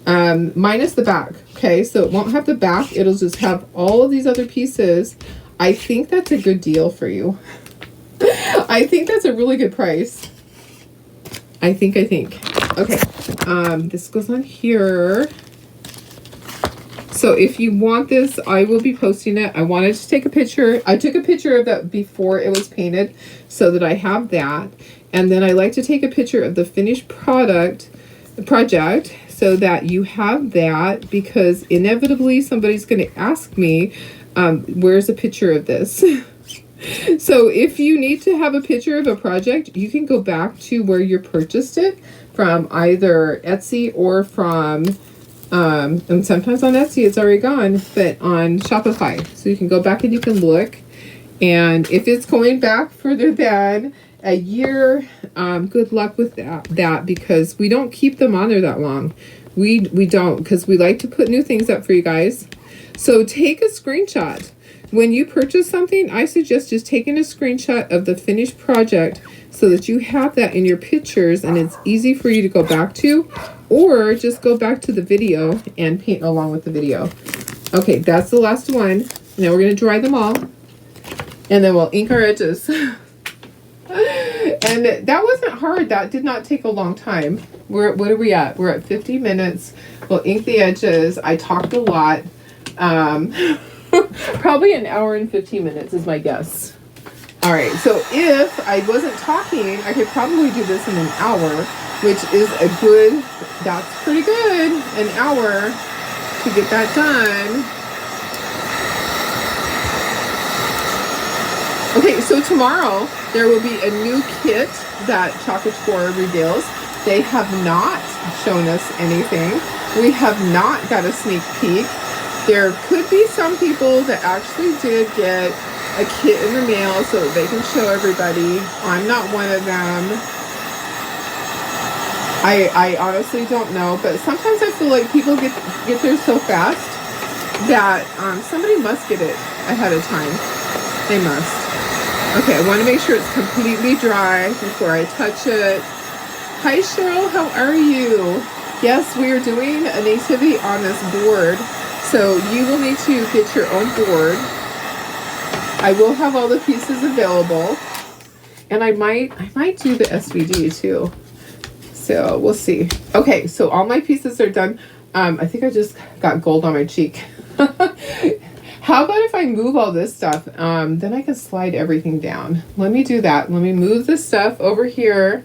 Minus the back. Okay, so it won't have the back. It'll just have all of these other pieces. I think that's a good deal for you. I think that's a really good price. I think. Okay, this goes on here. So if you want this, I will be posting it. I wanted to take a picture. I took a picture of that before it was painted so that I have that. And then I like to take a picture of the finished project so that you have that, because inevitably somebody's going to ask me, where's a picture of this? So if you need to have a picture of a project, you can go back to where you purchased it from, either Etsy or from, and sometimes on Etsy it's already gone, but on Shopify. So you can go back and you can look. And if it's going back further than a year, good luck with that, because we don't keep them on there that long. We don't, because we like to put new things up for you guys. So take a screenshot. When you purchase something, I suggest just taking a screenshot of the finished project so that you have that in your pictures and it's easy for you to go back to, or just go back to the video and paint along with the video. Okay, that's the last one. Now we're going to dry them all, and then we'll ink our edges. And that wasn't hard. That did not take a long time. What are we at? We're at 50 minutes. We'll ink the edges. I talked a lot. Probably an hour and 15 minutes is my guess. All right, so if I wasn't talking, I could probably do this in an hour, which is that's pretty good, an hour to get that done. Okay, so tomorrow there will be a new kit that Chocolate Explorer reveals. They have not shown us anything. We have not got a sneak peek. There could be some people that actually did get a kit in the mail so that they can show everybody. I'm not one of them. I honestly don't know, but sometimes I feel like people get there so fast that somebody must get it ahead of time. They must. Okay, I want to make sure it's completely dry before I touch it. Hi Cheryl, how are you? Yes, we are doing a nativity on this board. So you will need to get your own board. I will have all the pieces available, and I might do the SVD too. So we'll see. Okay, so all my pieces are done. I think I just got gold on my cheek. How about if I move all this stuff? Then I can slide everything down. Let me do that. Let me move this stuff over here.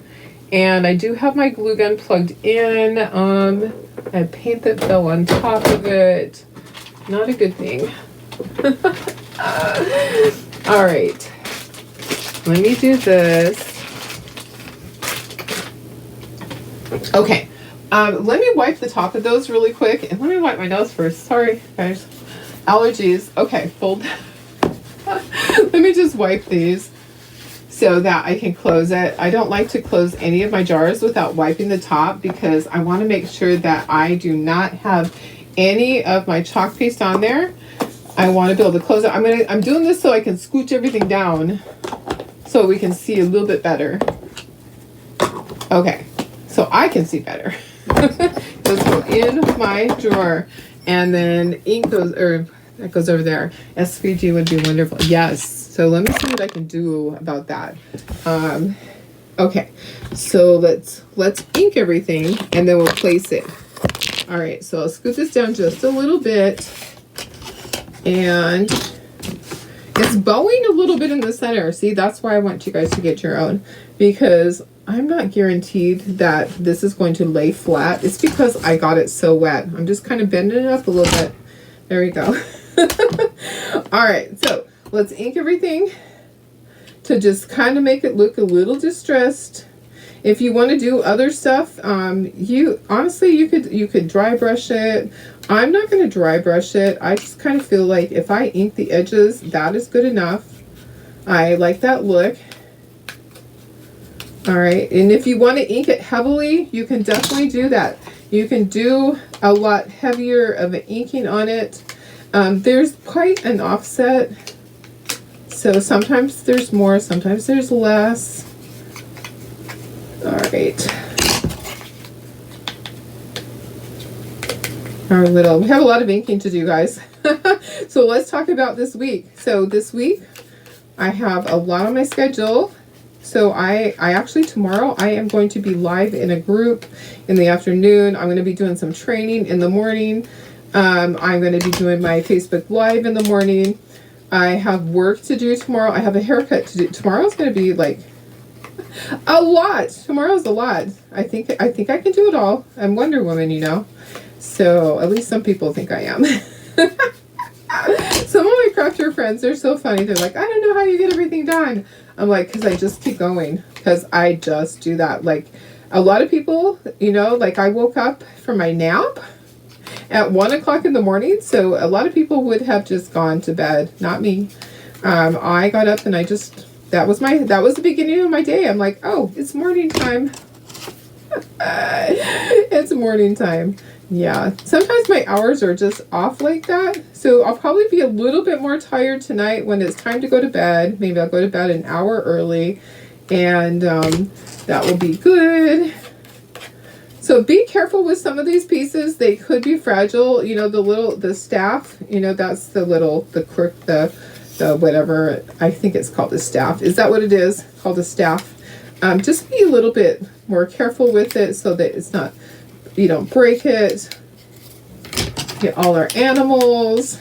And I do have my glue gun plugged in. I paint that fell on top of it. Not a good thing. All right. Let me do this. Okay. Let me wipe the top of those really quick. And let me wipe my nose first. Sorry, guys. Allergies. Okay, fold. Let me just wipe these so that I can close it. I don't like to close any of my jars without wiping the top, because I want to make sure that I do not have any of my chalk paste on there. I want to be able to close it. I'm doing this so I can scooch everything down so we can see a little bit better. Okay, so I can see better. Let's go in my drawer, and then ink goes, or that goes over there. SVG would be wonderful. Yes. So let me see what I can do about that. Okay, so let's ink everything, and then we'll place it. All right, so I'll scoot this down just a little bit, and it's bowing a little bit in the center. See, that's why I want you guys to get your own, because I'm not guaranteed that this is going to lay flat. It's because I got it so wet. I'm just kind of bending it up a little bit. There we go. All right, so let's ink everything to just kind of make it look a little distressed. If you want to do other stuff, you could dry brush it. I'm not going to dry brush it. I just kind of feel like if I ink the edges, that is good enough. I like that look. All right, and if you want to ink it heavily, you can definitely do that. You can do a lot heavier of an inking on it. There's quite an offset, so sometimes there's more, sometimes there's less. All right. We have a lot of inking to do, guys. So let's talk about this week. So this week I have a lot on my schedule. So I actually tomorrow I am going to be live in a group in the afternoon. I'm going to be doing some training in the morning. I'm going to be doing my Facebook Live in the morning. I have work to do tomorrow. I have a haircut to do. Tomorrow's going to be like a lot. Tomorrow's a lot. I think I can do it all. I'm Wonder Woman, you know. So at least some people think I am. Some of my crafter friends, they're so funny. They're like, I don't know how you get everything done. I'm like, because I just keep going. Because I just do that. Like a lot of people, you know, like I woke up from my nap at 1 o'clock in the morning. So a lot of people would have just gone to bed. Not me. I got up and I just, that was the beginning of my day. I'm like, oh, it's morning time. It's morning time. Yeah, sometimes my hours are just off like that. So I'll probably be a little bit more tired tonight when it's time to go to bed. Maybe I'll go to bed an hour early, and that will be good. So be careful with some of these pieces. They could be fragile. You know, the staff, you know, that's the crook, the whatever, I think it's called a staff. Is that what it is? Called a staff. Just be a little bit more careful with it so that it's not, you don't break it. Get all our animals.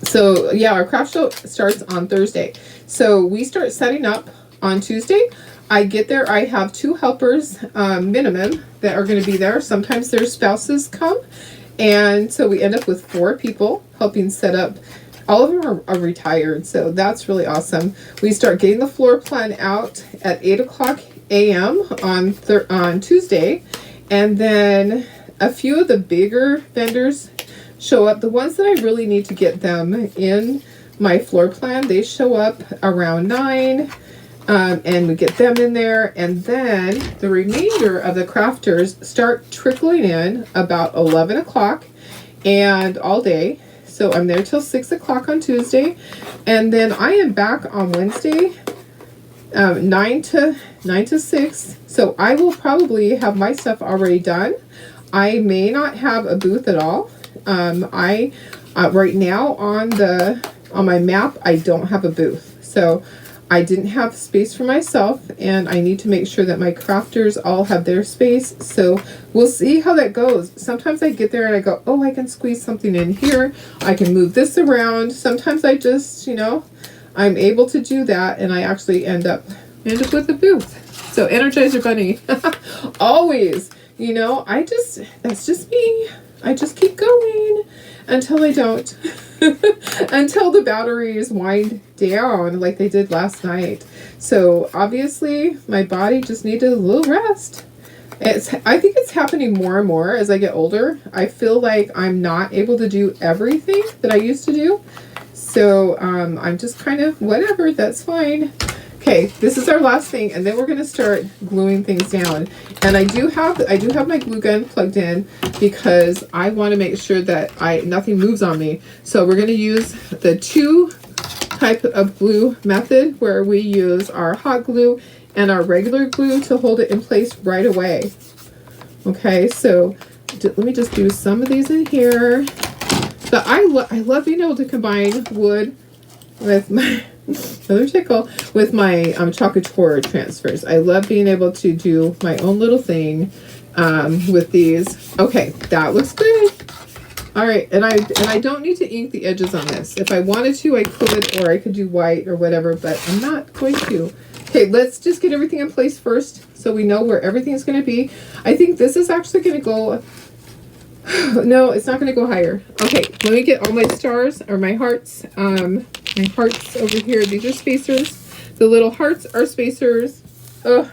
So yeah, our craft show starts on Thursday. So we start setting up on Tuesday. I get there, I have 2 helpers minimum that are going to be there. Sometimes their spouses come. And so we end up with 4 people helping set up. All of them are retired, so that's really awesome. We start getting the floor plan out at 8 o'clock a.m. on Tuesday. And then a few of the bigger vendors show up. The ones that I really need to get them in my floor plan, they show up around 9. And we get them in there. And then the remainder of the crafters start trickling in about 11 o'clock and all day. So I'm there till 6 o'clock on Tuesday. And then I am back on Wednesday, 9 to 6. So I will probably have my stuff already done. I may not have a booth at all. I right now on my map, I don't have a booth. So I didn't have space for myself, and I need to make sure that my crafters all have their space. So we'll see how that goes. Sometimes I get there and I go, oh, I can squeeze something in here. I can move this around. Sometimes I just, you know, I'm able to do that, and I actually end up with a booth. So Energizer Bunny, always, you know, that's just me. I just keep going until I don't. Until the batteries wind down like they did last night. So obviously my body just needed a little rest. I think it's happening more and more as I get older. I feel like I'm not able to do everything that I used to do. So I'm just kind of whatever, that's fine. Okay, this is our last thing, and then we're going to start gluing things down. And I do have my glue gun plugged in because I want to make sure that nothing moves on me. So we're going to use the 2 type of glue method, where we use our hot glue and our regular glue to hold it in place right away. Okay, so let me just do some of these in here. But I love being able to combine wood with my another tickle with my chocolate transfers. I love being able to do my own little thing with these. Okay, that looks good. All right, and I don't need to ink the edges on this. If I wanted to, I could, or I could do white or whatever, but I'm not going to. Okay, let's just get everything in place first so we know where everything's going to be. I think this is actually going to go. No, it's not going to go higher. Okay, let me get all my stars, or my hearts. My hearts over here. These are spacers. The little hearts are spacers. Ugh.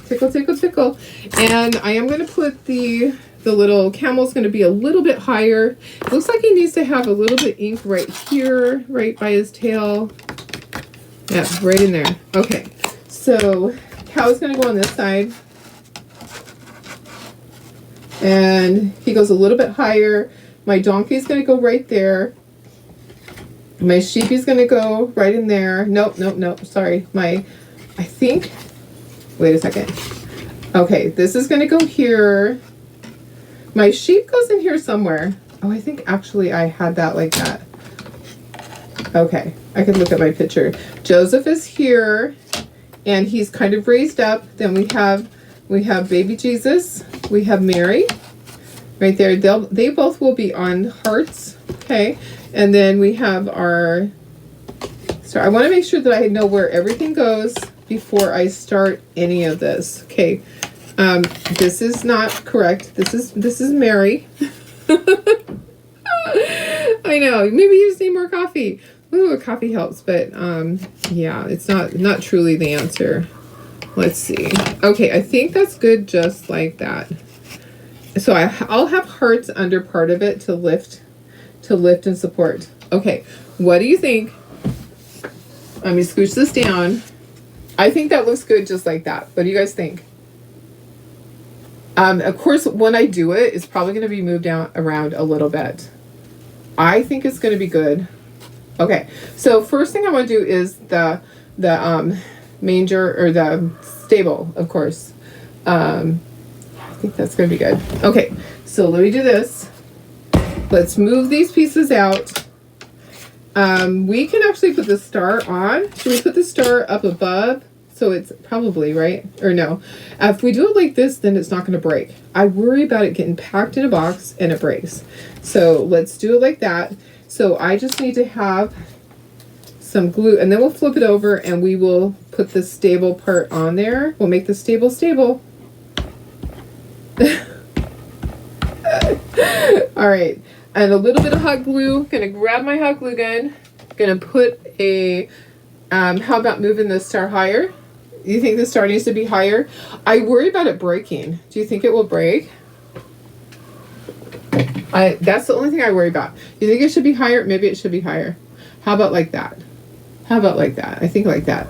Tickle, tickle, tickle. And I am going to put the little camel's going to be a little bit higher. It looks like he needs to have a little bit ink right here, right by his tail. Yeah, right in there. Okay, so cow's going to go on this side. And he goes a little bit higher. My donkey's going to go right there. My sheepy's going to go right in there. Nope, nope, nope. Sorry. I think, wait a second. Okay, this is going to go here. My sheep goes in here somewhere. Oh, I think actually I had that like that. Okay, I can look at my picture. Joseph is here. and he's kind of raised up. Then we have baby Jesus, we have Mary right there. They both will be on hearts, okay? And then we have our star. I want to make sure that I know where everything goes before I start any of this. Okay, this is not correct. This is Mary. I know, maybe you just need more coffee. Ooh, coffee helps, but yeah, it's not truly the answer. Let's see. Okay, I think that's good just like that. So I'll have hearts under part of it to lift and support. Okay, what do you think? Let me scooch this down. I think that looks good just like that. What do you guys think? Of course, when I do it, it's probably going to be moved around a little bit. I think it's going to be good. Okay, so first thing I want to do is the manger, or the stable, of course. I think that's going to be good. Okay, so let me do this. Let's move these pieces out. We can actually put the star on. Should we put the star up above? So it's probably, right? Or no. If we do it like this, then it's not going to break. I worry about it getting packed in a box and it breaks. So let's do it like that. So I just need to have some glue, and then we'll flip it over and we will put the stable part on there. We'll make the stable stable. All right. And a little bit of hot glue. Gonna grab my hot glue gun. Gonna put a, how about moving the star higher? You think the star needs to be higher? I worry about it breaking. Do you think it will break? That's the only thing I worry about. You think it should be higher? Maybe it should be higher. How about like that? How about like that? I think like that.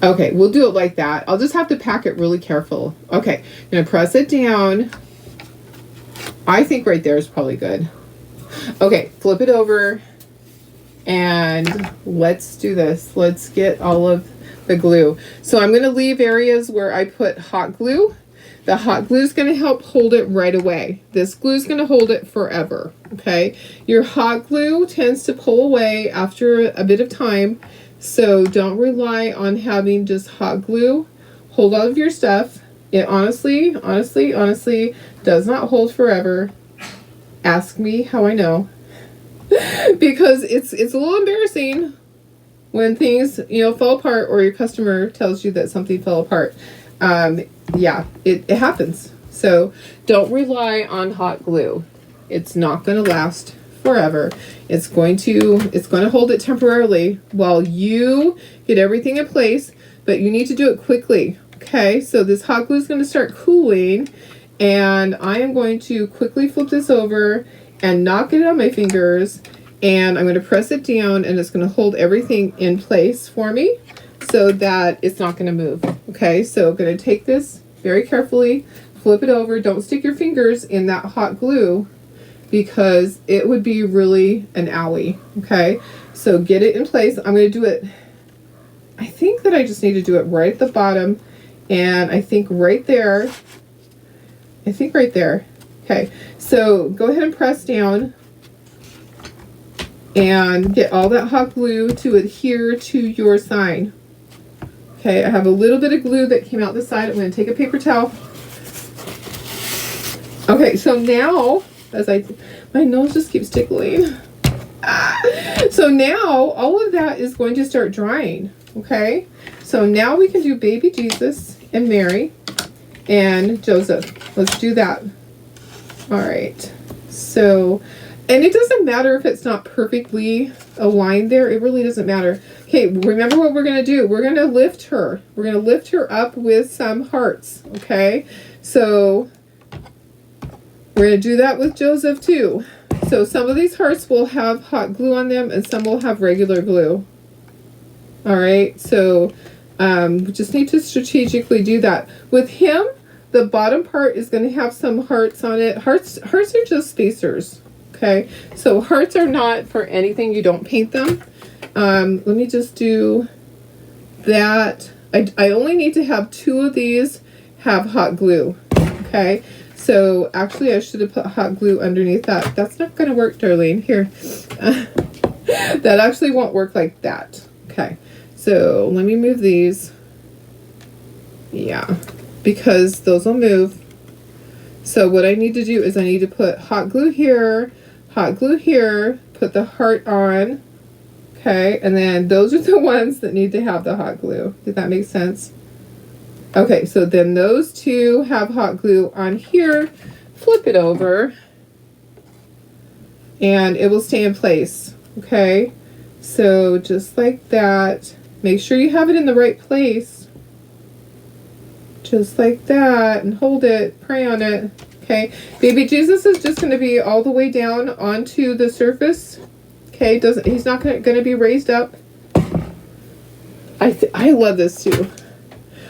Okay, we'll do it like that. I'll just have to pack it really careful. Okay, I'm gonna press it down. I think right there is probably good. Okay, flip it over and let's do this. Let's get all of the glue. So I'm going to leave areas where I put hot glue. The hot glue is going to help hold it right away. This glue is going to hold it forever. Okay, your hot glue tends to pull away after a bit of time, so don't rely on having just hot glue hold all of your stuff. It honestly does not hold forever. Ask me how I know. Because it's a little embarrassing when things, fall apart, or your customer tells you that something fell apart. Yeah, it happens. So don't rely on hot glue. It's not going to last forever. It's going to hold it temporarily while you get everything in place, but you need to do it quickly. Okay, so this hot glue is going to start cooling, and I am going to quickly flip this over and not get it on my fingers, and I'm going to press it down, and it's going to hold everything in place for me so that it's not going to move. Okay, so I'm going to take this very carefully, flip it over. Don't stick your fingers in that hot glue because it would be really an owie. Okay, so get it in place. I'm going to do it, I think that I just need to do it right at the bottom, and I think right there. Okay, so go ahead and press down and get all that hot glue to adhere to your sign. Okay, I have a little bit of glue that came out the side. I'm going to take a paper towel. Okay, so now, my nose just keeps tickling. So now all of that is going to start drying. Okay, so now we can do baby Jesus and Mary and Joseph. Let's do that. All right, so, and it doesn't matter if it's not perfectly aligned there. It really doesn't matter. Okay, remember what we're going to do. We're going to lift her. We're going to lift her up with some hearts. Okay, so we're going to do that with Joseph too. So some of these hearts will have hot glue on them, and some will have regular glue. All right, so we just need to strategically do that. With him, the bottom part is going to have some hearts on it. Hearts are just spacers. Okay, so hearts are not for anything. You don't paint them. Let me just do that. I only need to have 2 of these have hot glue. Okay, so actually I should have put hot glue underneath that. That's not going to work, Darlene. Here. That actually won't work like that. Okay, so let me move these. Yeah, because those will move. So what I need to do is I need to put hot glue here, put the heart on. Okay, and then those are the ones that need to have the hot glue. Did that make sense? Okay, so then those two have hot glue on here. Flip it over and it will stay in place. Okay, so just like that. Make sure you have it in the right place. Just like that, and hold it, pray on it. Okay, baby Jesus is just going to be all the way down onto the surface. Okay, he's not going to be raised up. I love this too.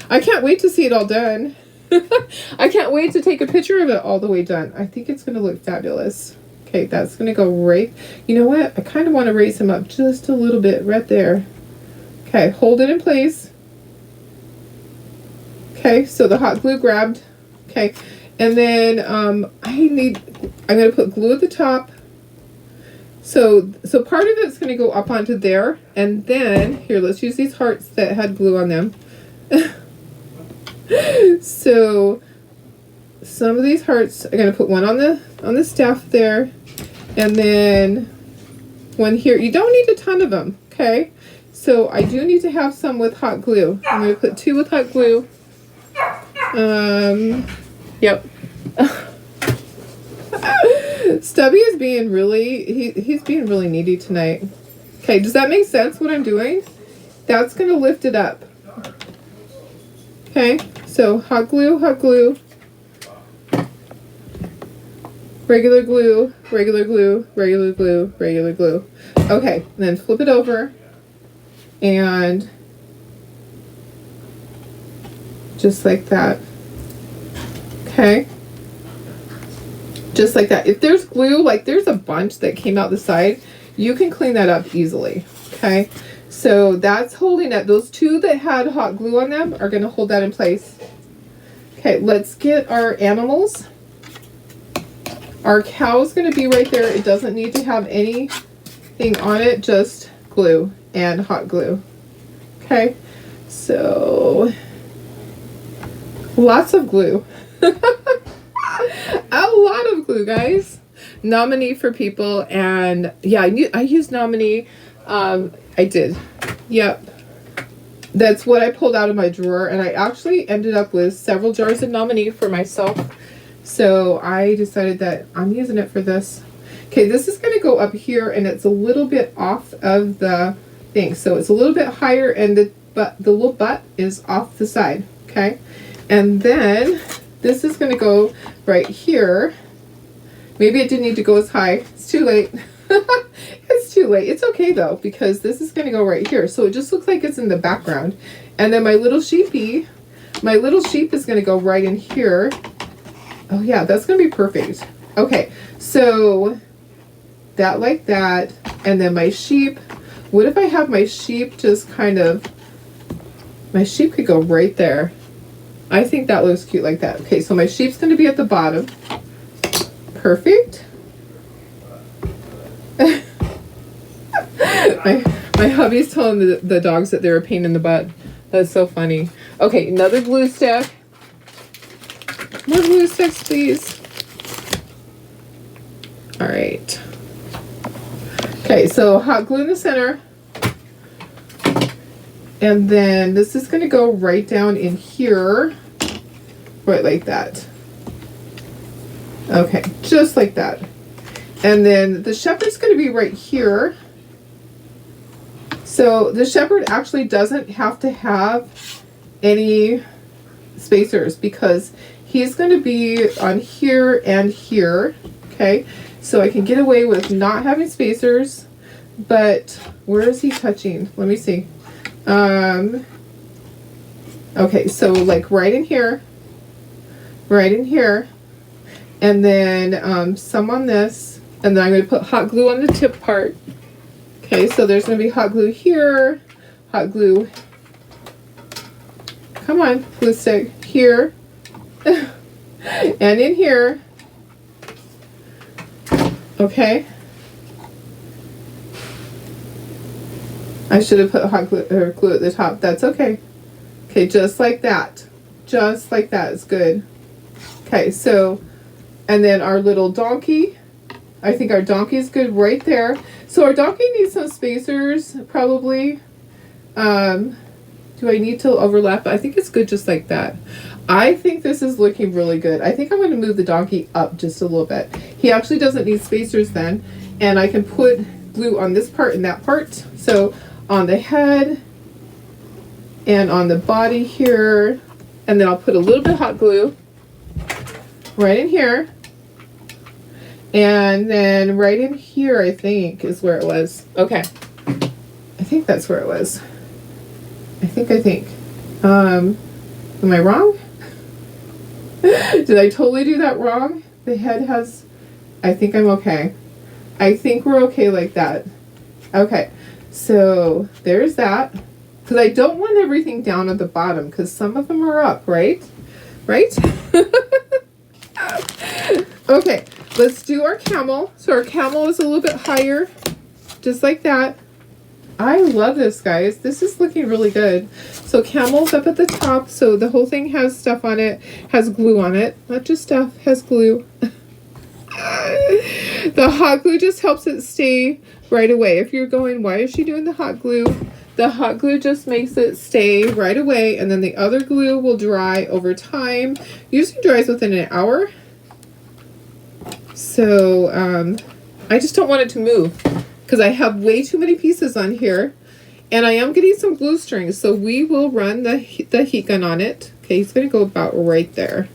I can't wait to see it all done. I can't wait to take a picture of it all the way done. I think it's going to look fabulous. Okay, that's going to go right. You know what? I kind of want to raise him up just a little bit right there. Okay, hold it in place. Okay, so the hot glue grabbed. Okay, and then I'm going to put glue at the top. So part of it's going to go up onto there, and then here, let's use these hearts that had glue on them. So some of these hearts, I'm going to put one on the staff there, and then one here. You don't need a ton of them, okay? So I do need to have some with hot glue. I'm going to put 2 with hot glue. Yep. Stubby is being really, he's being really needy tonight. Okay, does that make sense what I'm doing? That's going to lift it up. Okay, so hot glue, regular glue, regular glue, regular glue, regular glue. Okay, and then flip it over and just like that. Okay, just like that. If there's glue, like there's a bunch that came out the side, you can clean that up easily. Okay, so that's holding it. Those 2 that had hot glue on them are going to hold that in place. Okay, let's get our animals. Our cow's going to be right there. It doesn't need to have anything on it, just glue and hot glue. Okay, so lots of glue. A lot of glue, guys. Nominee for people, and yeah, I used Nominee. I did. Yep. That's what I pulled out of my drawer, and I actually ended up with several jars of Nominee for myself. So I decided that I'm using it for this. Okay, this is going to go up here, and it's a little bit off of the thing. So it's a little bit higher, and the little butt is off the side. Okay, and then this is going to go right here. Maybe it didn't need to go as high. It's too late. It's too late. It's okay though, because this is going to go right here. So it just looks like it's in the background. And then my little sheep is going to go right in here. Oh yeah, that's going to be perfect. Okay, so that like that. And then my sheep. What if I have my sheep just kind of, my sheep could go right there. I think that looks cute like that. Okay, so my sheep's going to be at the bottom. Perfect. my hubby's telling the dogs that they're a pain in the butt. That's so funny. Okay, another glue stick. More glue sticks, please. All right. Okay, so hot glue in the center. And then this is going to go right down in here. Right like that. Okay, just like that. And then the shepherd's going to be right here. So the shepherd actually doesn't have to have any spacers because he's going to be on here and here. Okay, so I can get away with not having spacers, but where is he touching? Let me see. Okay, so like right in here, and then some on this, and then I'm going to put hot glue on the tip part. Okay, so there's going to be hot glue here, hot glue, come on, glue stick, here, and in here. Okay. I should have put hot glue or glue at the top. That's okay. Okay, just like that. Just like that is good. Okay, so, and then our little donkey. I think our donkey is good right there. So our donkey needs some spacers, probably. Do I need to overlap? I think it's good just like that. I think this is looking really good. I think I'm going to move the donkey up just a little bit. He actually doesn't need spacers then. And I can put glue on this part and that part. So on the head and on the body here. And then I'll put a little bit of hot glue right in here. And then right in here, I think, is where it was. Okay. I think that's where it was. I think. Am I wrong? Did I totally do that wrong? The head has, I think I'm okay. I think we're okay like that. Okay. So there's that. Because I don't want everything down at the bottom because some of them are up, right? Right? Okay. Let's do our camel. So our camel is a little bit higher. Just like that. I love this, guys. This is looking really good. So camel's up at the top. So the whole thing has stuff on it. Has glue on it. Not just stuff. Has glue. The hot glue just helps it stay right away. If you're going, why is she doing the hot glue? The hot glue just makes it stay right away. And then the other glue will dry over time. Usually dries within an hour. So I just don't want it to move because I have way too many pieces on here and I am getting some glue strings. So we will run the heat gun on it. Okay, it's going to go about right there.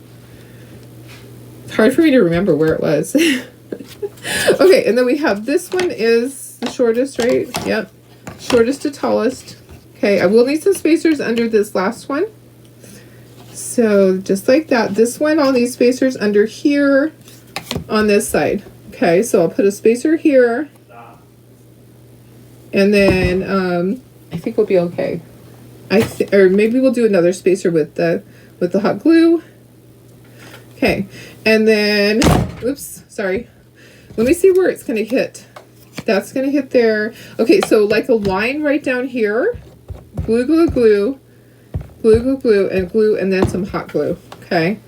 It's hard for me to remember where it was. Okay, and then we have this one is the shortest, right? Yep. Shortest to tallest. Okay, I will need some spacers under this last one. So just like that. This one, I'll need spacers under here on this side. Okay, so I'll put a spacer here. And then I think we'll be okay. Or maybe we'll do another spacer with the hot glue. Okay, and then oops, sorry. Let me see where it's gonna hit. That's gonna hit there. Okay, so like a line right down here. Glue, glue, glue, glue, glue, glue, and then some hot glue. Okay,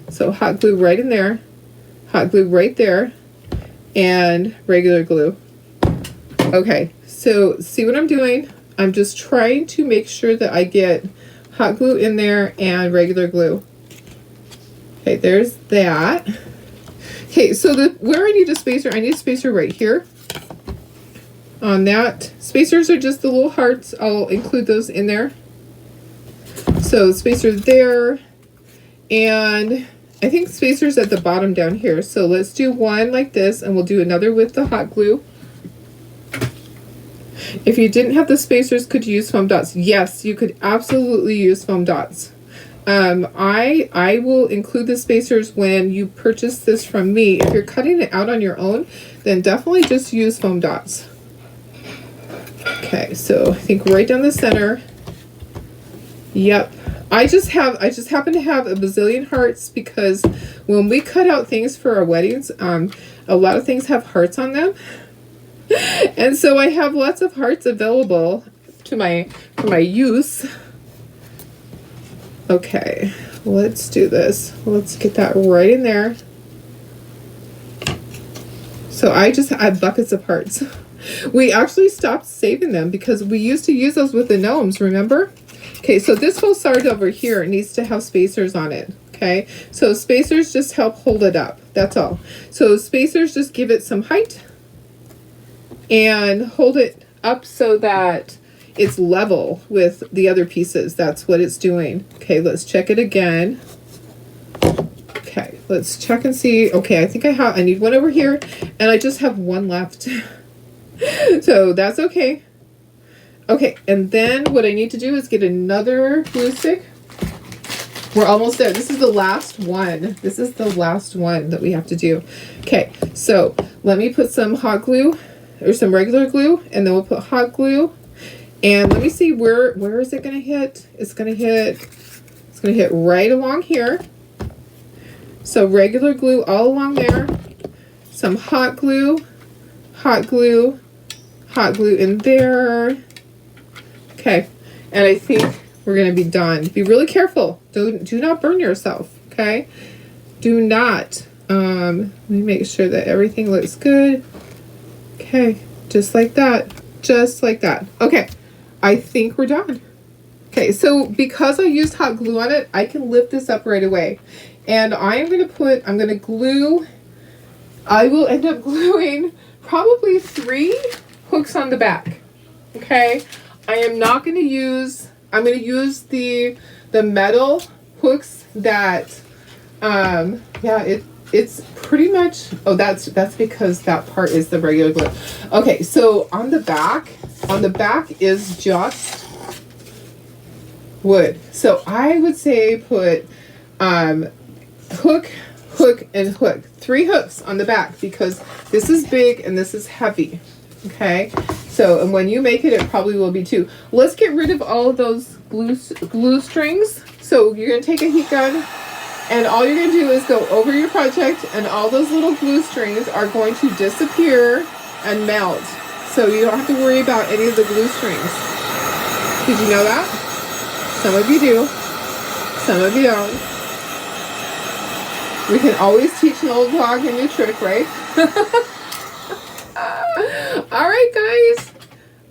so hot glue right in there, hot glue right there, and regular glue. Okay, so see what I'm doing? I'm just trying to make sure that I get hot glue in there and regular glue. Okay, there's that. Okay, so where I need a spacer, I need a spacer right here. On that, spacers are just the little hearts. I'll include those in there. So spacer there, and I think spacers at the bottom down here. So let's do one like this, and we'll do another with the hot glue. If you didn't have the spacers, could you use foam dots? Yes, you could absolutely use foam dots. I will include the spacers when you purchase this from me. If you're cutting it out on your own, then definitely just use foam dots. Okay, so I think right down the center. Yep. I just happen to have a bazillion hearts because when we cut out things for our weddings, a lot of things have hearts on them. And so I have lots of hearts available for my use. Okay, let's do this. Let's get that right in there. So I just had buckets of hearts. We actually stopped saving them because we used to use those with the gnomes, remember? Okay, so this whole side over here needs to have spacers on it. Okay, so spacers just help hold it up. That's all. So spacers just give it some height and hold it up so that it's level with the other pieces. That's what it's doing. Okay, let's check it again. Okay, let's check and see. Okay, I think I need one over here, and I just have one left. So that's okay. Okay, and then what I need to do is get another glue stick. We're almost there. This is the last one. This is the last one that we have to do. Okay, so let me put some hot glue or some regular glue, and then we'll put hot glue. And let me see where is it going to hit? It's going to hit right along here. So regular glue all along there. Some hot glue, hot glue, hot glue in there. Okay, and I think we're going to be done. Be really careful. Do not burn yourself, okay? Do not. Let me make sure that everything looks good. Okay, just like that. Just like that. Okay, I think we're done. Okay, so because I used hot glue on it, I can lift this up right away. And I'm going to glue, I will end up gluing probably 3 hooks on the back. Okay, I am not going to use, I'm going to use the metal hooks that, yeah, it's pretty much, oh, that's because that part is the regular glue. Okay, so on the back is just wood. So I would say put hook, hook, and hook. 3 hooks on the back because this is big and this is heavy. Okay, so and when you make it, it probably will be too. Let's get rid of all of those glue strings. So you're gonna take a heat gun, and all you're gonna do is go over your project, and all those little glue strings are going to disappear and melt. So you don't have to worry about any of the glue strings. Did you know that? Some of you do, some of you don't. We can always teach an old dog a new trick, right? All right, guys.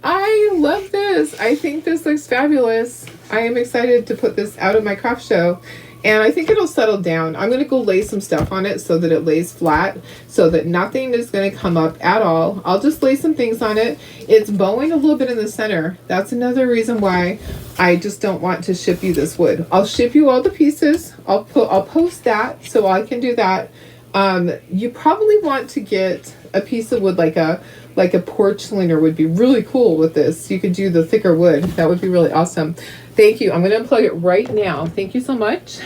I love this. I think this looks fabulous. I am excited to put this out of my craft show. And I think it'll settle down. I'm going to go lay some stuff on it so that it lays flat, so that nothing is going to come up at all. I'll just lay some things on it. It's bowing a little bit in the center. That's another reason why I just don't want to ship you this wood. I'll ship you all the pieces. I'll post that so I can do that. You probably want to get a piece of wood like a porch liner would be really cool with this. You could do the thicker wood. That would be really awesome. Thank you. I'm going to unplug it right now. Thank you so much.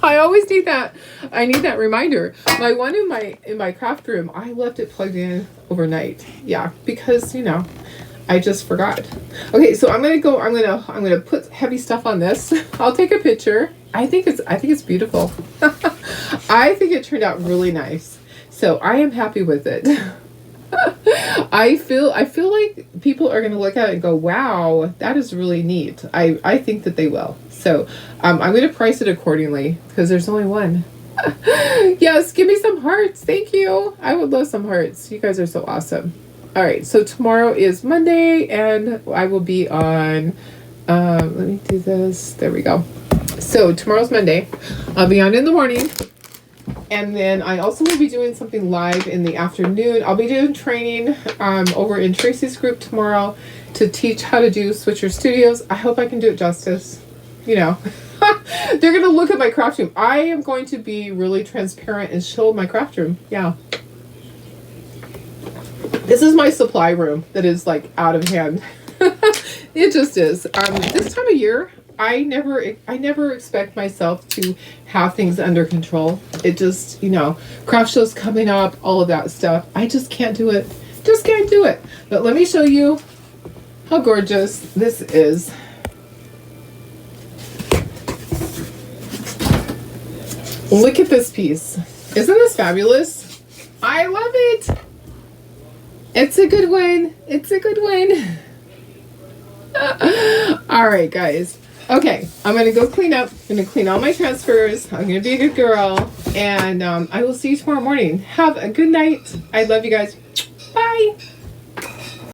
I always need that. I need that reminder. My one in my craft room, I left it plugged in overnight. Yeah, because I just forgot. Okay, so I'm gonna put heavy stuff on this. I'll take a picture. I think it's beautiful. I think it turned out really nice. So I am happy with it. I feel like people are going to look at it and go, wow, that is really neat. I think that they will. So I'm going to price it accordingly because there's only one. Yes, give me some hearts. Thank you. I would love some hearts. You guys are so awesome. All right, so tomorrow is Monday and I will be on, let me do this. There we go. So tomorrow's Monday. I'll be on in the morning. And then I also will be doing something live in the afternoon. I'll be doing training over in Tracy's group tomorrow to teach how to do Switcher Studios. I hope I can do it justice. They're going to look at my craft room. I am going to be really transparent and show my craft room. Yeah. This is my supply room that is like out of hand. It just is. This time of year, I never expect myself to have things under control. It just, craft shows coming up, all of that stuff. I just can't do it. Just can't do it. But let me show you how gorgeous this is. Look at this piece. Isn't this fabulous? I love it. It's a good one. It's a good one. All right, guys. Okay, I'm going to go clean up. I'm going to clean all my transfers. I'm going to be a good girl. And I will see you tomorrow morning. Have a good night. I love you guys. Bye.